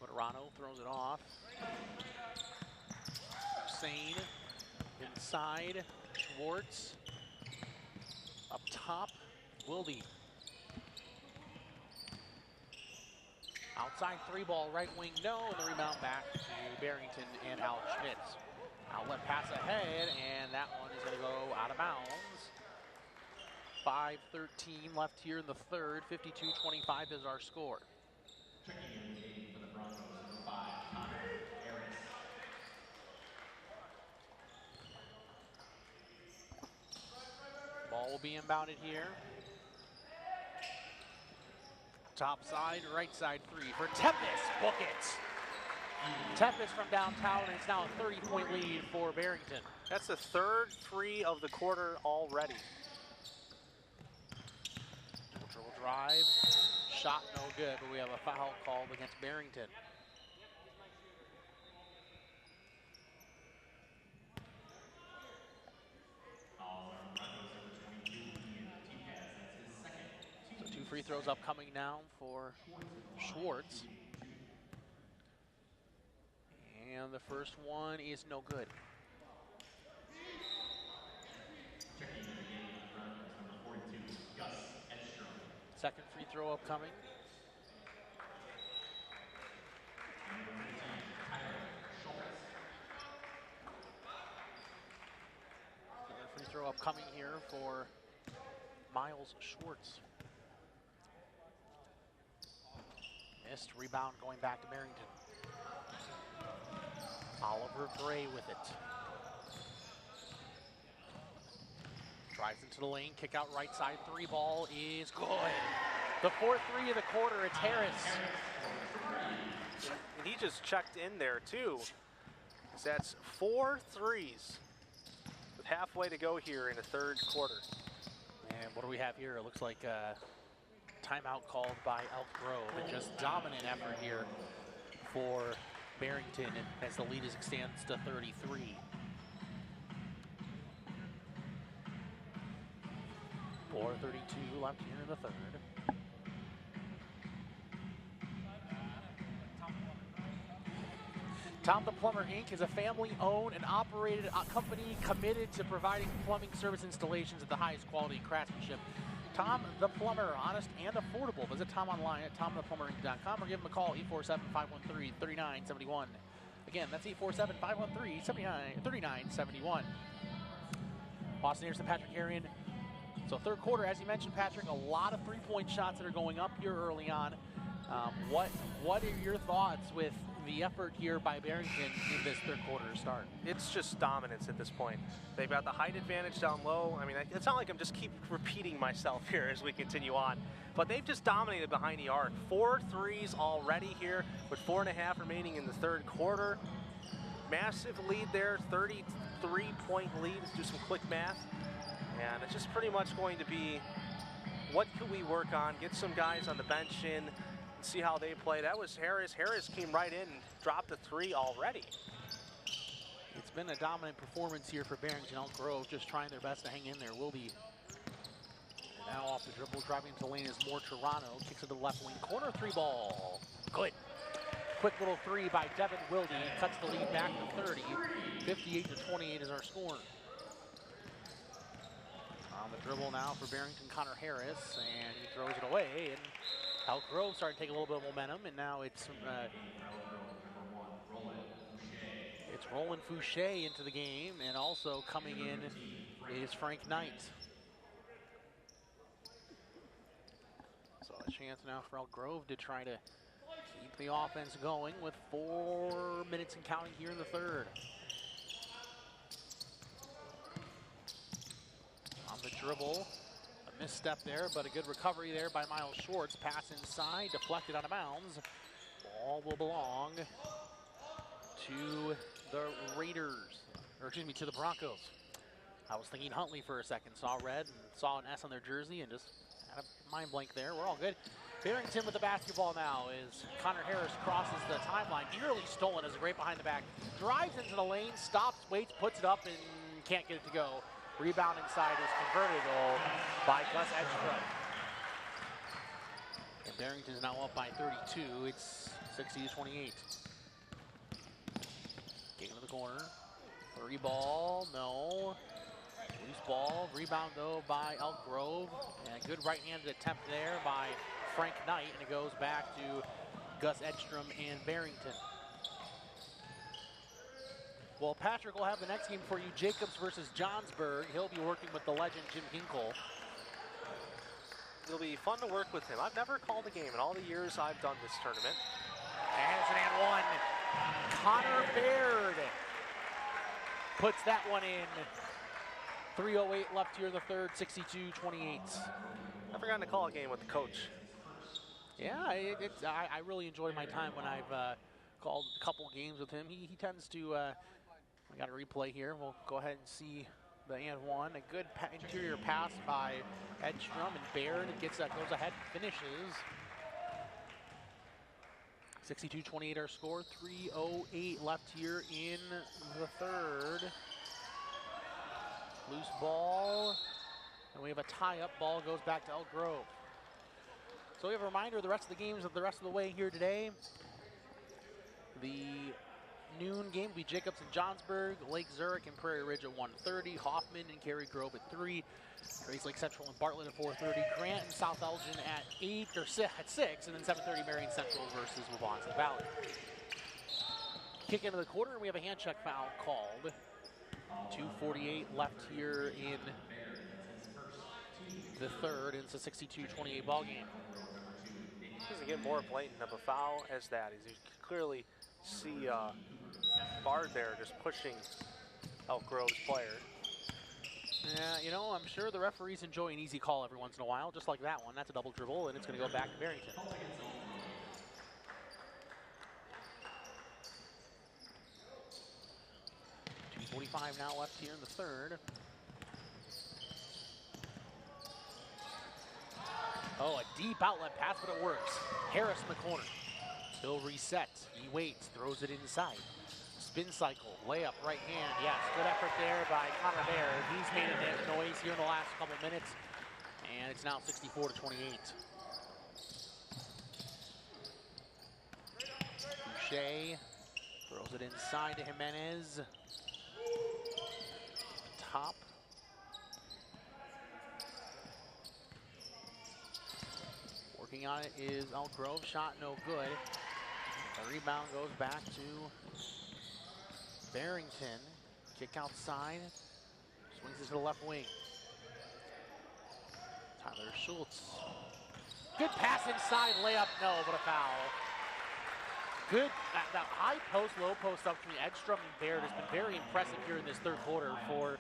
Moderano throws it off. Hussein inside. Schwartz up top. Wilde. Outside 3 ball, right wing, no, and the rebound back to Barrington and Alex Schmitz. Outlet pass ahead, and that one is going to go out of bounds. 5:13 left here in the third. 52-25 is our score. Ball will be inbounded here. Top side, right side 3 for Tepes. Book it. Tepes from downtown, and it's now a 30-point lead for Barrington. That's the third 3 of the quarter already. Dribble drive, shot no good, but we have a foul called against Barrington. So 2 free throws upcoming now for Schwartz. And the first one is no good. Second free throw upcoming. Another free throw upcoming here for Miles Schwartz. Missed, rebound going back to Barrington. Oliver Gray with it. Drives into the lane, kick out right side, 3 ball is good. The 4th 3 of the quarter, it's Harris. And he just checked in there too. So that's 4 threes with halfway to go here in the third quarter. And what do we have here? It looks like a timeout called by Elk Grove. And just dominant effort here for Barrington as the lead extends to 33. 4:32 left here in the third. Tom the Plumber Inc. is a family-owned and operated company committed to providing plumbing service installations at the highest quality and craftsmanship. Tom the Plumber, honest and affordable. Visit Tom online at tomtheplumber.com or give him a call, 847-513-3971. Again, that's 847-513-3971. Boston Anderson, Patrick Arian. So third quarter, as you mentioned, Patrick, a lot of three-point shots that are going up here early on. What are your thoughts with the effort here by Barrington in this third quarter to start? It's just dominance at this point. They've got the height advantage down low. I mean, it's not like I'm just keep repeating myself here as we continue on, but they've just dominated behind the arc. 4 threes already here with 4.5 remaining in the third quarter. Massive lead there, 33-point lead. Let's do some quick math. And it's just pretty much going to be what could we work on, get some guys on the bench in, see how they play. That was Harris. Harris came right in and dropped a 3 already. It's been a dominant performance here for Barrington. Elk Grove just trying their best to hang in there. Wilde now off the dribble, driving into the lane is more Toronto. Kicks it to the left wing corner, 3 ball. Good. Quick little 3 by Devin Wilde. Cuts the lead back to 30. 58-28 is our score. On the dribble now for Barrington, Connor Harris, and he throws it away. And Elk Grove starting to take a little bit of momentum, and now it's It's Roland Fouché into the game, and also coming in is Frank Knight. So a chance now for Elk Grove to try to keep the offense going with 4 minutes and counting here in the third. On the dribble, a misstep there, but a good recovery there by Miles Schwartz. Pass inside, deflected out of bounds. Ball will belong to the Raiders, or excuse me, to the Broncos. I was thinking Huntley for a second, saw red and saw an S on their jersey and just had a mind blank there. We're all good. Barrington with the basketball now is Connor Harris crosses the timeline. Nearly stolen as a great behind the back. Drives into the lane, stops, waits, puts it up, and can't get it to go. Rebound inside is converted by Gus Edstrom. And Barrington's now up by 32. It's 60-28. Kick into the corner. 3 ball, no. Loose ball. Rebound though by Elk Grove. And a good right-handed attempt there by Frank Knight. And it goes back to Gus Edstrom and Barrington. Well, Patrick will have the next game for you. Jacobs versus Johnsburg. He'll be working with the legend Jim Hinkle. It'll be fun to work with him. I've never called a game in all the years I've done this tournament. And it's an and one. Connor Baird puts that one in. 3:08 left here in the third, 62-28. I've forgotten to call a game with the coach. Yeah, I really enjoy my time when I've called a couple games with him. He tends to, we got a replay here. We'll go ahead and see the and one. A good interior pass by Edstrom, and Baird gets that, goes ahead, finishes. 62-28 our score, 3:08 left here in the third. Loose ball, and we have a tie-up. Ball goes back to Elk Grove. So we have a reminder of the rest of the games of the rest of the way here today. The noon game will be Jacobs and Johnsburg, Lake Zurich and Prairie Ridge at 1:30, Hoffman and Cary Grove at 3, Grace Lake Central and Bartlett at 4:30, Grant and South Elgin at 6, and then 7:30 Marion Central versus Waubonsee Valley. Kick into the quarter, and we have a hand check foul called. 2:48 left here in the third, and it's a 62-28 ball game. It doesn't get more blatant of a foul as that. As you can clearly see Bard there just pushing Elk Grove's player. Yeah, you know, I'm sure the referees enjoy an easy call every once in a while, just like that one. That's a double dribble, and it's going to go back to Barrington. .45 now left here in the third. Oh, a deep outlet pass, but it works. Harris in the corner. He'll reset. He waits, throws it inside. Spin cycle, layup, right hand. Yes, good effort there by Connor Baird. He's made a noise here in the last couple minutes, and it's now 64-28. Boucher throws it inside to Jimenez. Top. Working on it is Elk Grove. Shot no good. The rebound goes back to Barrington. Kick outside. Swings it to the left wing. Tyler Schultz. Good pass inside. Layup, no, but a foul. Good, that high post, low post up between Edstrom and Baird has been very impressive here in this third quarter for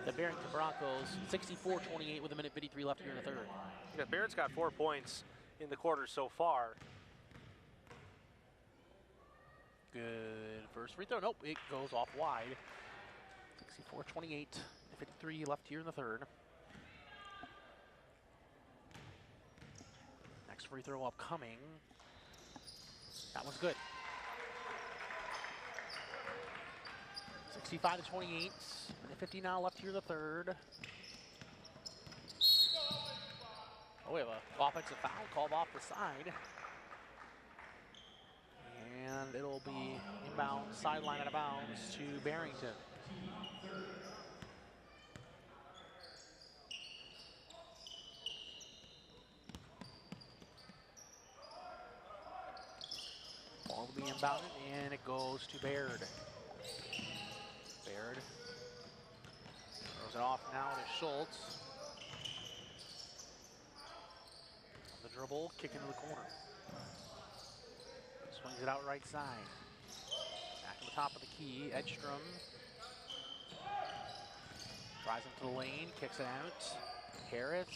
the Barrington Broncos. 64-28 with 1:53 left here in the third. Yeah, Baird's got 4 points in the quarter so far. Good first free throw. Nope, it goes off wide. 64-28, 53 left here in the third. Next free throw upcoming. That one's good. 65-28, 50 now left here in the third. Oh, we have an offensive foul called off the side. And it'll be inbound, sideline out of bounds to Barrington. Ball will be inbounded, and it goes to Baird. Baird throws it off now to Schultz. On the dribble, kick into the corner. Swings it out right side. Back to the top of the key, Edstrom. Drives into the lane, kicks it out. Harris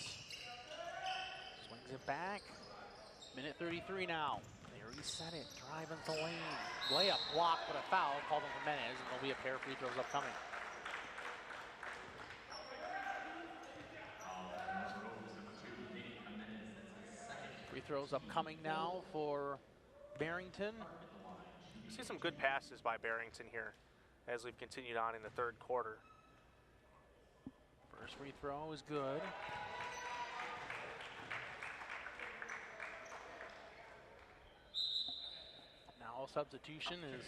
swings it back. Minute 33 now. They reset it, drive into the lane. Layup blocked, but a foul called on Jimenez, and there'll be a pair of free throws upcoming. Free throws upcoming now for Barrington. See some good passes by Barrington here as we've continued on in the third quarter. First free throw is good. Now substitution is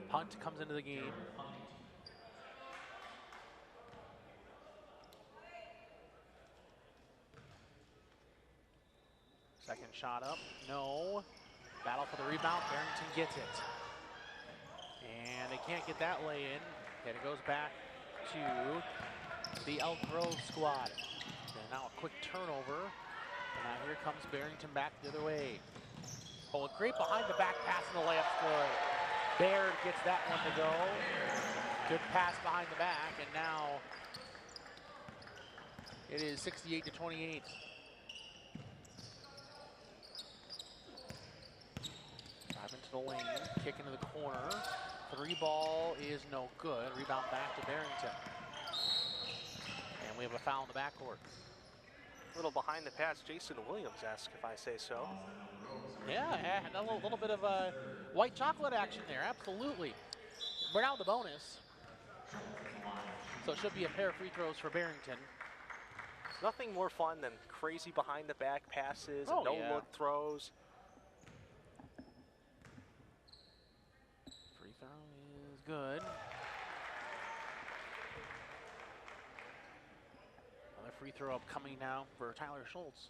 Hunt comes into the game. Second shot up, no. Battle for the rebound, Barrington gets it. And they can't get that lay in. And it goes back to the Elk Grove squad. And now a quick turnover. And now here comes Barrington back the other way. Oh, a great behind the back pass in the layup score. Baird gets that one to go. Good pass behind the back, and now it is 68-28. Drive into the lane, kick into the corner. Three ball is no good. Rebound back to Barrington. And we have a foul in the backcourt. A little behind the pass, Jason Williams-esque, if I say so. Yeah, a little bit of white chocolate action there, absolutely. We're now in the bonus. So it should be a pair of free throws for Barrington. Nothing more fun than crazy behind the back passes and no-look throws. Free throw is good. Another free throw upcoming now for Tyler Schultz.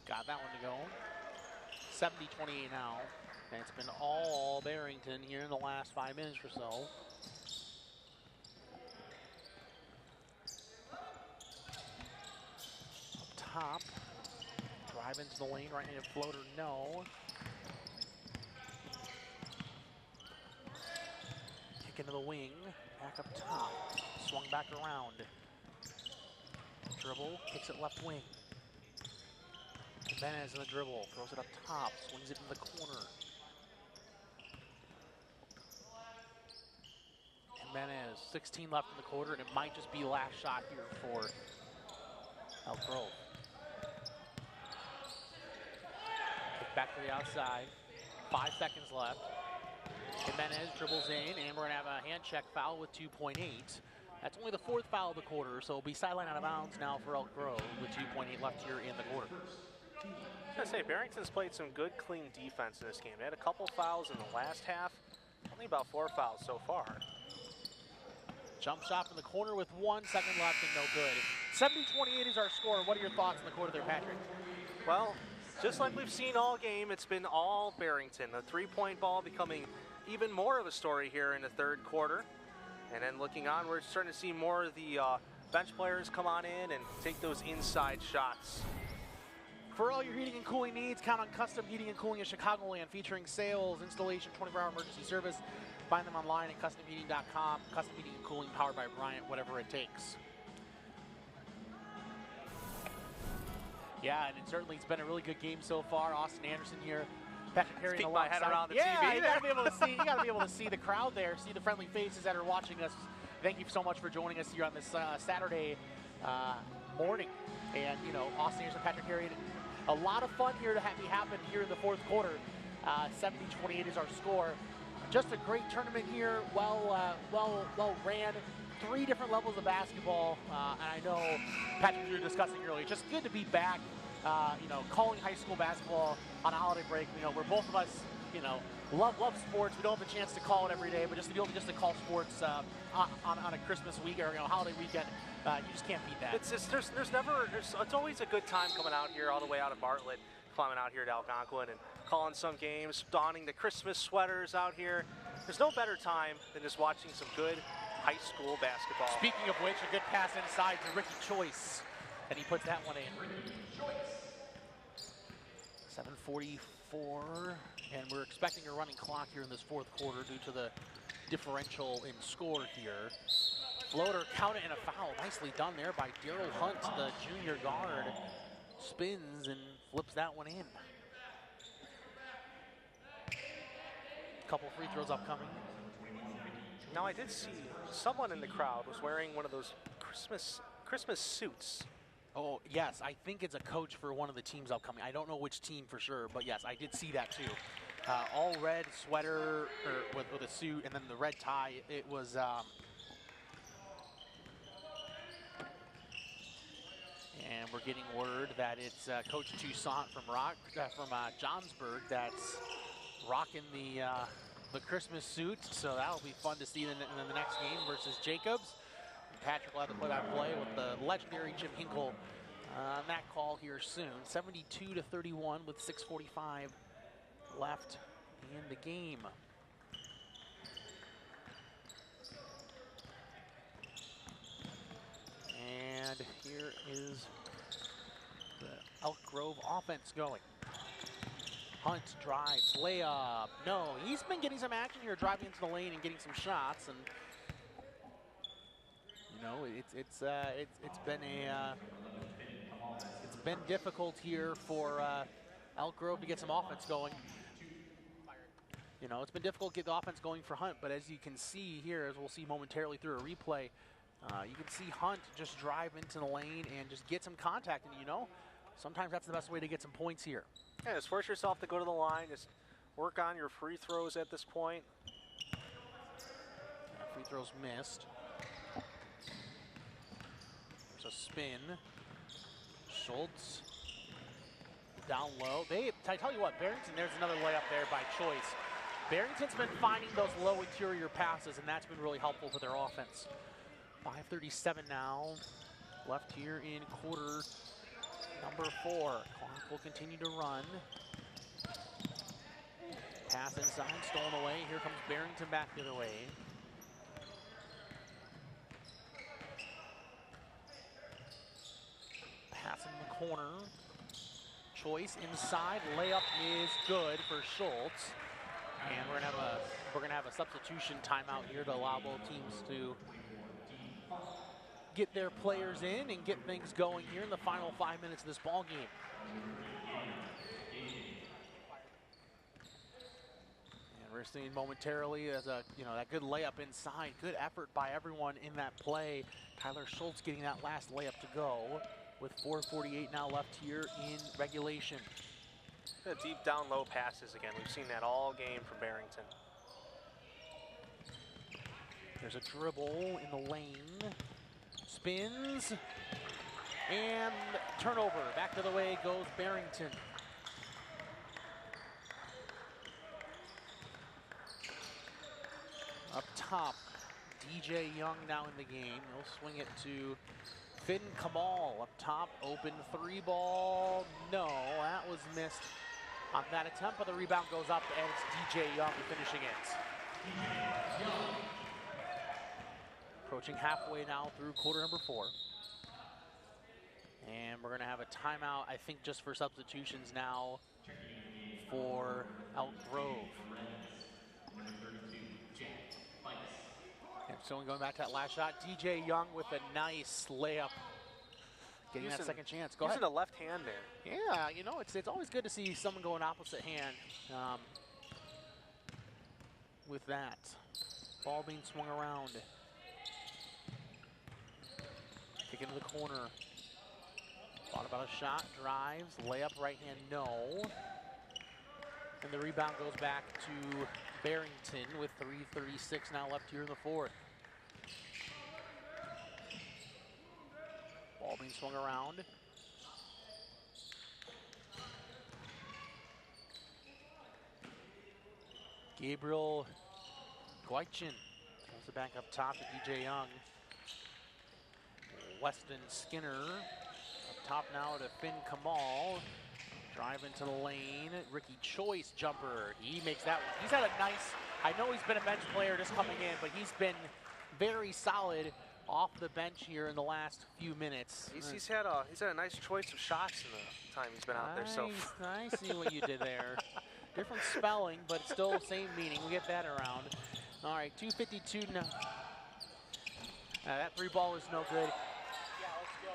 Got that one to go. 70-28 now. And it's been all Barrington here in the last 5 minutes or so. Up top. Drive into the lane, right-handed floater, no. Kick into the wing. Back up top. Swung back around. Dribble, kicks it left wing. Jimenez in the dribble, throws it up top, swings it in the corner. Jimenez, 16 left in the quarter, and it might just be last shot here for Elk Grove. Kick back to the outside, 5 seconds left. Jimenez dribbles in, and we're gonna have a hand check foul with 2.8. That's only the 4th foul of the quarter, so it'll be sideline out of bounds now for Elk Grove with 2.8 left here in the quarter. I was gonna say, Barrington's played some good, clean defense in this game. They had a couple fouls in the last half, only about 4 fouls so far. Jump shot from the corner with 1 second left and no good. 70-28 is our score. What are your thoughts on the quarter there, Patrick? Well, just like we've seen all game, it's been all Barrington. The three-point ball becoming even more of a story here in the third quarter. And then looking on, we're starting to see more of the bench players come on in and take those inside shots. For all your heating and cooling needs, count on Custom Heating and Cooling in Chicagoland, featuring sales, installation, 24-hour emergency service. Find them online at customheating.com. Custom Heating and Cooling, powered by Bryant, whatever it takes. Yeah, and it's been a really good game so far. Austin Anderson here, Patrick Harry Peek my head around the yeah, TV. you gotta be able to see. You gotta be able to see the crowd there, see the friendly faces that are watching us. Thank you so much for joining us here on this Saturday morning. And you know, Austin Anderson, Patrick Harry, a lot of fun here to be happen here in the fourth quarter. 70-28 is our score. Just a great tournament here. Well ran. 3 different levels of basketball. And I know, Patrick, you were discussing earlier, just good to be back, you know, calling high school basketball on a holiday break. You know, where both of us, you know, love sports. We don't have a chance to call it every day, but just to be able to call sports on a Christmas week or, you know, holiday weekend, you just can't beat that. It's just, it's always a good time coming out here all the way out of Bartlett, climbing out here to Algonquin and calling some games, donning the Christmas sweaters out here. There's no better time than just watching some good high school basketball. Speaking of which, a good pass inside to Ricky Choice, and he puts that one in. 7:44, and we're expecting a running clock here in this fourth quarter due to the differential in score here. Floater, count it, and a foul. Nicely done there by Daryl Hunt, the junior guard. Spins and flips that one in. Couple free throws upcoming. Now I did see someone in the crowd was wearing one of those Christmas suits. Oh, yes, I think it's a coach for one of the teams upcoming. I don't know which team for sure, but yes, I did see that too. All red sweater with a suit and then the red tie. It was... and we're getting word that it's Coach Toussaint from Johnsburg that's rocking the Christmas suit, so that'll be fun to see in the next game versus Jacobs. And Patrick will have the play-by-play with the legendary Jim Hinkle on that call here soon. 72-31 with 6:45 left in the game. And here is the Elk Grove offense going. Hunt drives, layup. No, he's been getting some action here, driving into the lane and getting some shots. And you know, it's been difficult here for Elk Grove to get some offense going. You know, it's been difficult to get the offense going for Hunt, but as you can see here, as we'll see momentarily through a replay, you can see Hunt just drive into the lane and just get some contact. And you know, sometimes that's the best way to get some points here. Yeah, just force yourself to go to the line. Just work on your free throws at this point. Free throws missed. There's a spin. Schultz down low. I tell you what, Barrington, there's another layup there by Choice. Barrington's been finding those low interior passes, and that's been really helpful for their offense. 5:37 now left here in quarter number 4. Clock will continue to run. Pass inside, stolen away. Here comes Barrington back the other way. Pass in the corner. Choice inside. Layup is good for Schultz. And we're gonna have a substitution timeout here to allow both teams to get their players in and get things going here in the final 5 minutes of this ball game. And we're seeing momentarily as that good layup inside. Good effort by everyone in that play. Tyler Schultz getting that last layup to go with 4:48 now left here in regulation. The deep down low passes again. We've seen that all game from Barrington. There's a dribble in the lane. Spins. And turnover. Back to the way goes Barrington. Up top, DJ Young now in the game. He'll swing it to Finn Kamal. Up top, open 3 ball. No, that was missed on that attempt, but the rebound goes up, and it's DJ Young finishing it. Approaching halfway now through quarter number 4. And we're gonna have a timeout, I think, just for substitutions now for Elk Grove. And so going back to that last shot, DJ Young with a nice layup. Getting that second chance. Go ahead. Using the left hand there. Yeah, you know, it's always good to see someone going opposite hand with that. Ball being swung around. Kick into the corner. Thought about a shot, drives, layup right hand, no. And the rebound goes back to Barrington with 3:36 now left here in the 4th. Ball being swung around. Gabriel Goichin throws it back up top to DJ Young. Weston Skinner up top now to Finn Kamal. Drive into the lane. Ricky Choice jumper. He makes that one. He's had a nice I know he's been a bench player just coming in, but he's been very solid off the bench here in the last few minutes. He's had a nice choice of shots in the time he's been out there. So I see what you did there. Different spelling, but still same meaning. We'll get that around. All right, 2:52 now. That 3 ball is no good. Yeah, let's go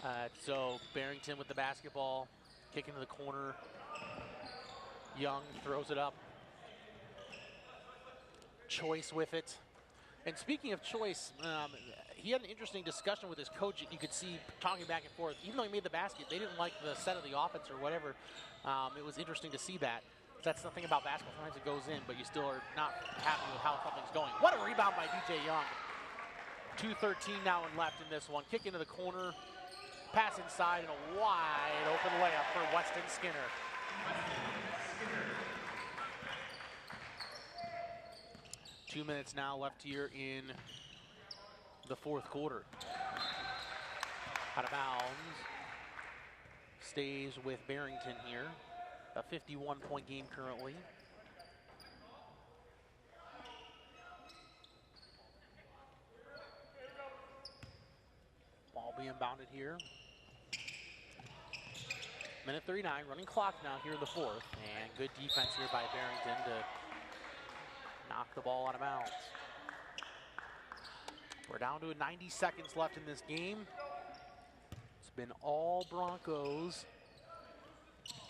Schmitz. So Barrington with the basketball, kick into the corner. Young throws it up. Choice with it. And speaking of Choice, he had an interesting discussion with his coach. You could see talking back and forth. Even though he made the basket, they didn't like the set of the offense or whatever. It was interesting to see that. That's the thing about basketball. Sometimes it goes in, but you still are not happy with how something's going. What a rebound by DJ Young. 2:13 now and left in this one. Kick into the corner. Pass inside and a wide open layup for Weston Skinner. 2 minutes now left here in the 4th quarter. Out of bounds. Stays with Barrington here. A 51-point game currently. Ball being bounded here. Minute 39, running clock now here in the 4th. And good defense here by Barrington to knock the ball out of bounds. We're down to 90 seconds left in this game. It's been all Broncos.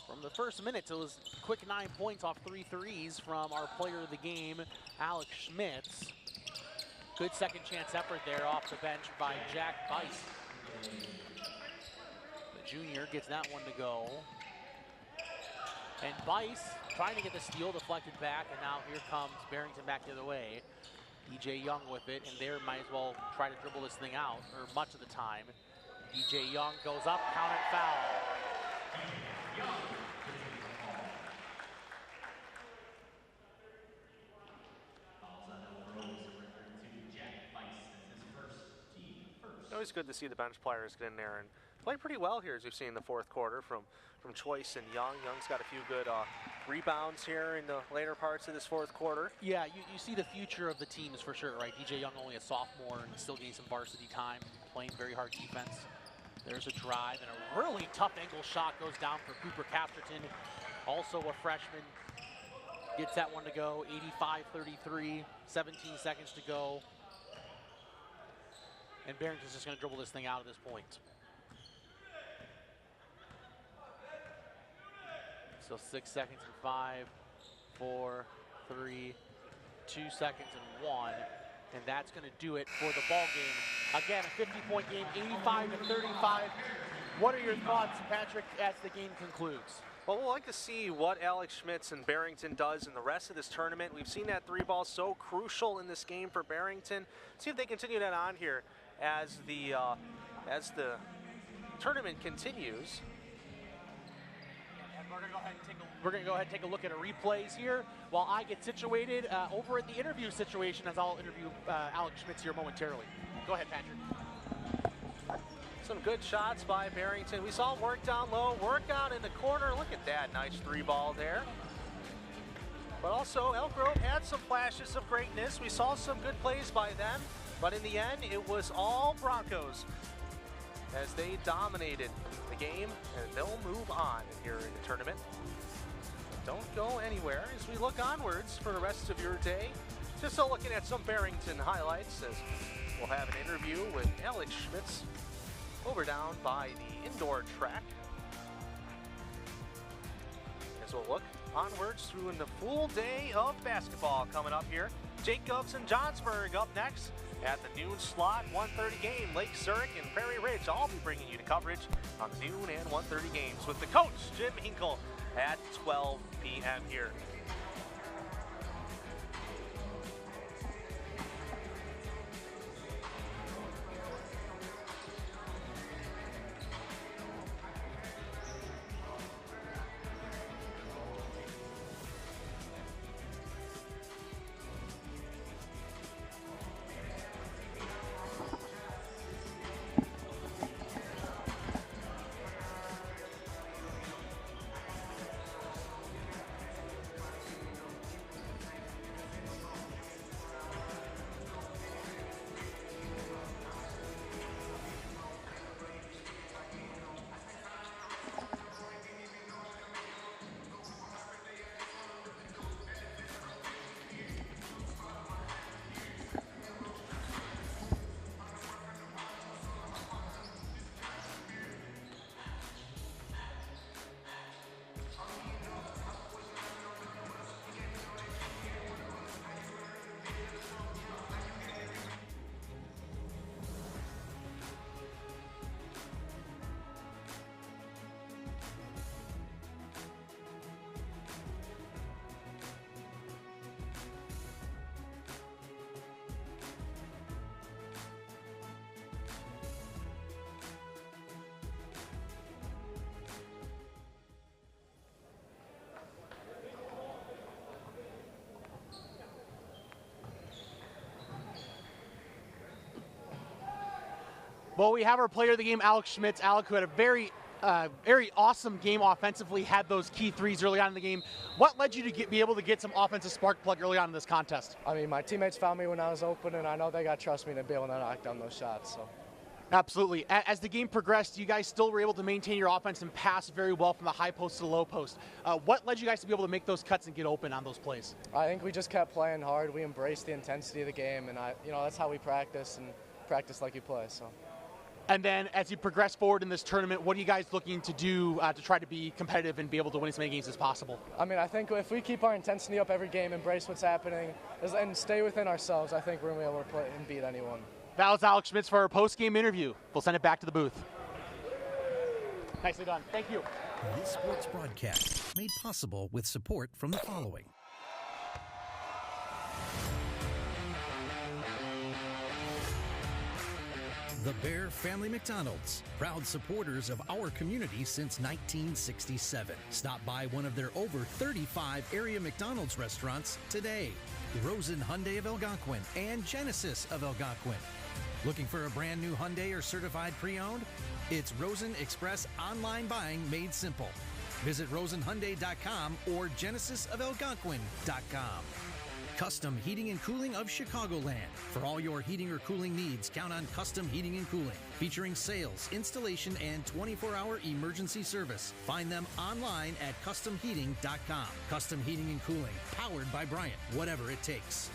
From the first minute, it was quick 9 points off 3 threes from our player of the game, Alex Schmitz. Good second chance effort there off the bench by Jack Bice. The junior gets that one to go. And Bice trying to get the steal, deflected back, and now here comes Barrington back the other way. DJ Young with it, and there might as well try to dribble this thing out, or much of the time. DJ Young goes up, counted foul. Always good to see the bench players get in there and play pretty well here, as we've seen in the 4th quarter from Choice and Young. Young's got a few good rebounds here in the later parts of this 4th quarter. Yeah, you see the future of the teams for sure, right? DJ Young only a sophomore and still getting some varsity time, playing very hard defense. There's a drive and a really tough ankle shot goes down for Cooper Casterton. Also a freshman. Gets that one to go, 85-33, 17 seconds to go. And Barrington's just going to dribble this thing out at this point. So 6 seconds and 5, 4, 3, 2 seconds and 1. And that's going to do it for the ball game. Again, a 50-point game, 85-35. What are your thoughts, Patrick, as the game concludes? Well, we'll like to see what Alex Schmitz and Barrington does in the rest of this tournament. We've seen that 3 ball so crucial in this game for Barrington. See if they continue that on here as the tournament continues. And we're going to go ahead and take a look at a replays here while I get situated over at the interview situation, as I'll interview Alex Schmitz here momentarily. Go ahead, Patrick. Some good shots by Barrington. We saw work down low, work out in the corner. Look at that nice 3 ball there. But also, Elk Grove had some flashes of greatness. We saw some good plays by them. But in the end, it was all Broncos as they dominated the game, and they'll move on here in the tournament. Don't go anywhere as we look onwards for the rest of your day. Just looking at some Barrington highlights as we'll have an interview with Alex Schmitz over down by the indoor track. As we'll look onwards through in the full day of basketball coming up here. Jacobs and Johnsburg up next at the noon slot, 1:30 game. Lake Zurich and Prairie Ridge all be bringing you the coverage on the noon and 1:30 games with the coach, Jim Hinkle, at 12 p.m. here. Well, we have our player of the game, Alex Schmitz. Alex, who had a very awesome game offensively, had those key threes early on in the game. What led you to be able to get some offensive spark plug early on in this contest? I mean, my teammates found me when I was open, and I know they got to trust me to be able to knock down those shots. So. Absolutely. As the game progressed, you guys still were able to maintain your offense and pass very well from the high post to the low post. What led you guys to be able to make those cuts and get open on those plays? I think we just kept playing hard. We embraced the intensity of the game, and that's how we practice and practice like you play. So. And then as you progress forward in this tournament, what are you guys looking to do to try to be competitive and be able to win as many games as possible? I mean, I think if we keep our intensity up every game, embrace what's happening, and stay within ourselves, I think we're going to be able to play and beat anyone. That was Alex Schmitz for our post-game interview. We'll send it back to the booth. Nicely done. Thank you. This sports broadcast made possible with support from the following. The Bear Family McDonald's, proud supporters of our community since 1967. Stop by one of their over 35 area McDonald's restaurants today. Rosen Hyundai of Algonquin and Genesis of Algonquin. Looking for a brand new Hyundai or certified pre-owned? It's Rosen Express online buying made simple. Visit rosenhyundai.com or genesisofelgonquin.com. Custom Heating and Cooling of Chicagoland. For all your heating or cooling needs, count on Custom Heating and Cooling. Featuring sales, installation, and 24-hour emergency service. Find them online at customheating.com. Custom Heating and Cooling, powered by Bryant, whatever it takes.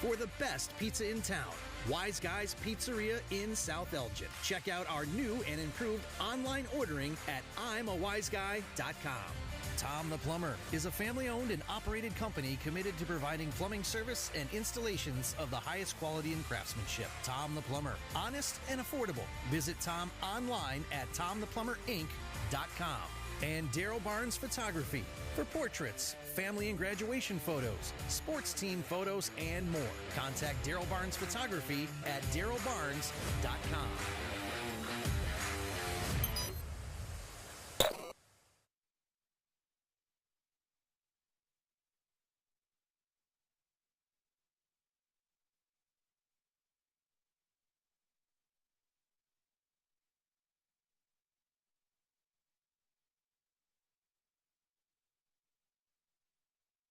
For the best pizza in town, Wise Guys Pizzeria in South Elgin. Check out our new and improved online ordering at I'mAWiseGuy.com. Tom the Plumber is a family-owned and operated company committed to providing plumbing service and installations of the highest quality and craftsmanship. Tom the Plumber, honest and affordable. Visit Tom online at TomThePlumberInc.com. And Daryl Barnes Photography for portraits, family and graduation photos, sports team photos, and more. Contact Daryl Barnes Photography at darylbarnes.com.